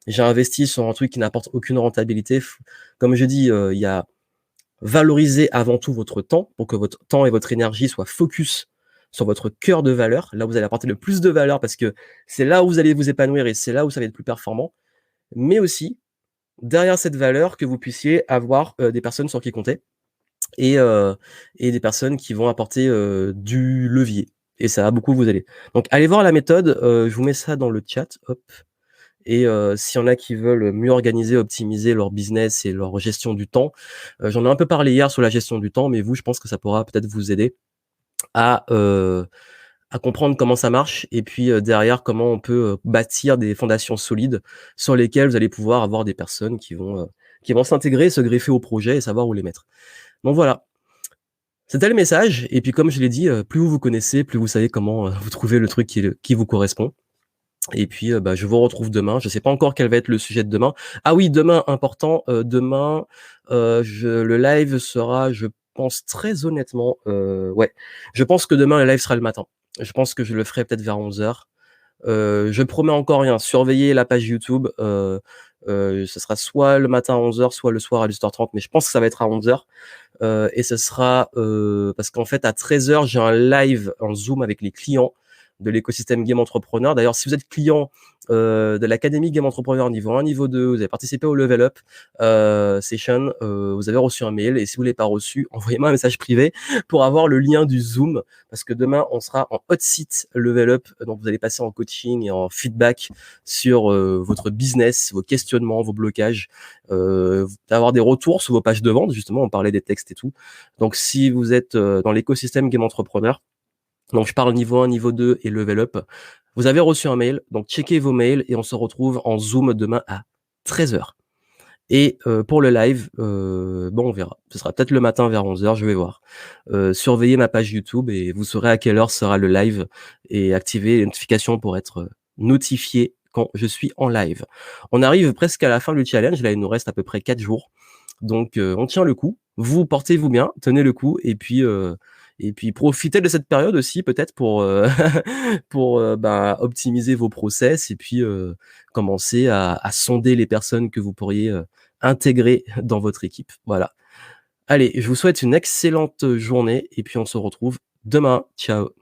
j'ai investi sur un truc qui n'apporte aucune rentabilité. Comme je dis, il y a valoriser avant tout votre temps pour que votre temps et votre énergie soient focus sur votre cœur de valeur, là où vous allez apporter le plus de valeur parce que c'est là où vous allez vous épanouir et c'est là où ça va être plus performant. Mais aussi, derrière cette valeur, que vous puissiez avoir, des personnes sur qui compter et heu et des personnes qui vont apporter, du levier et ça va beaucoup vous aider. Donc allez voir la méthode, je vous mets ça dans le chat, hop et s'il y en a qui veulent mieux organiser, optimiser leur business et leur gestion du temps, j'en ai un peu parlé hier sur la gestion du temps, mais vous, je pense que ça pourra peut-être vous aider à, heu, à comprendre comment ça marche et puis, derrière comment on peut, bâtir des fondations solides sur lesquelles vous allez pouvoir avoir des personnes qui vont s'intégrer, se greffer au projet et savoir où les mettre. Donc voilà, c'était le message et puis comme je l'ai dit, plus vous vous connaissez, plus vous savez comment, vous trouver le truc qui vous correspond. Et puis, bah, je vous retrouve demain. Je sais pas encore quel va être le sujet de demain. Ah oui, demain, important, demain, le live sera, je pense très honnêtement, ouais, je pense que demain le live sera le matin. Je pense que je le ferai peut-être vers 11h. Je promets encore rien. Surveillez la page YouTube, Ce sera soit le matin à 11h, soit le soir à 18h30, mais je pense que ça va être à 11h. Et ce sera parce qu'en fait à 13h j'ai un live en Zoom avec les clients de l'écosystème Game Entrepreneur. D'ailleurs, si vous êtes client de l'académie Game Entrepreneur niveau 1, niveau 2, vous avez participé au Level Up Session, vous avez reçu un mail, et si vous l'avez pas reçu, envoyez-moi un message privé pour avoir le lien du Zoom, parce que demain on sera en hot seat Level Up, donc vous allez passer en coaching et en feedback sur votre business, vos questionnements, vos blocages, avoir des retours sur vos pages de vente. Justement, on parlait des textes et tout. Donc si vous êtes dans l'écosystème Game Entrepreneur, donc je parle niveau 1, niveau 2 et level up, vous avez reçu un mail, donc checkez vos mails et on se retrouve en Zoom demain à 13h. Et pour le live, bon, on verra. Ce sera peut-être le matin vers 11h, je vais voir. Surveillez ma page YouTube et vous saurez à quelle heure sera le live, et activez les notifications pour être notifié quand je suis en live. On arrive presque à la fin du challenge, là il nous reste à peu près 4 jours. Donc on tient le coup. Vous portez-vous bien, tenez le coup, et puis profitez de cette période aussi peut-être pour pour optimiser vos process, et puis commencer à sonder les personnes que vous pourriez intégrer dans votre équipe. Voilà. Allez, je vous souhaite une excellente journée, et puis on se retrouve demain. Ciao.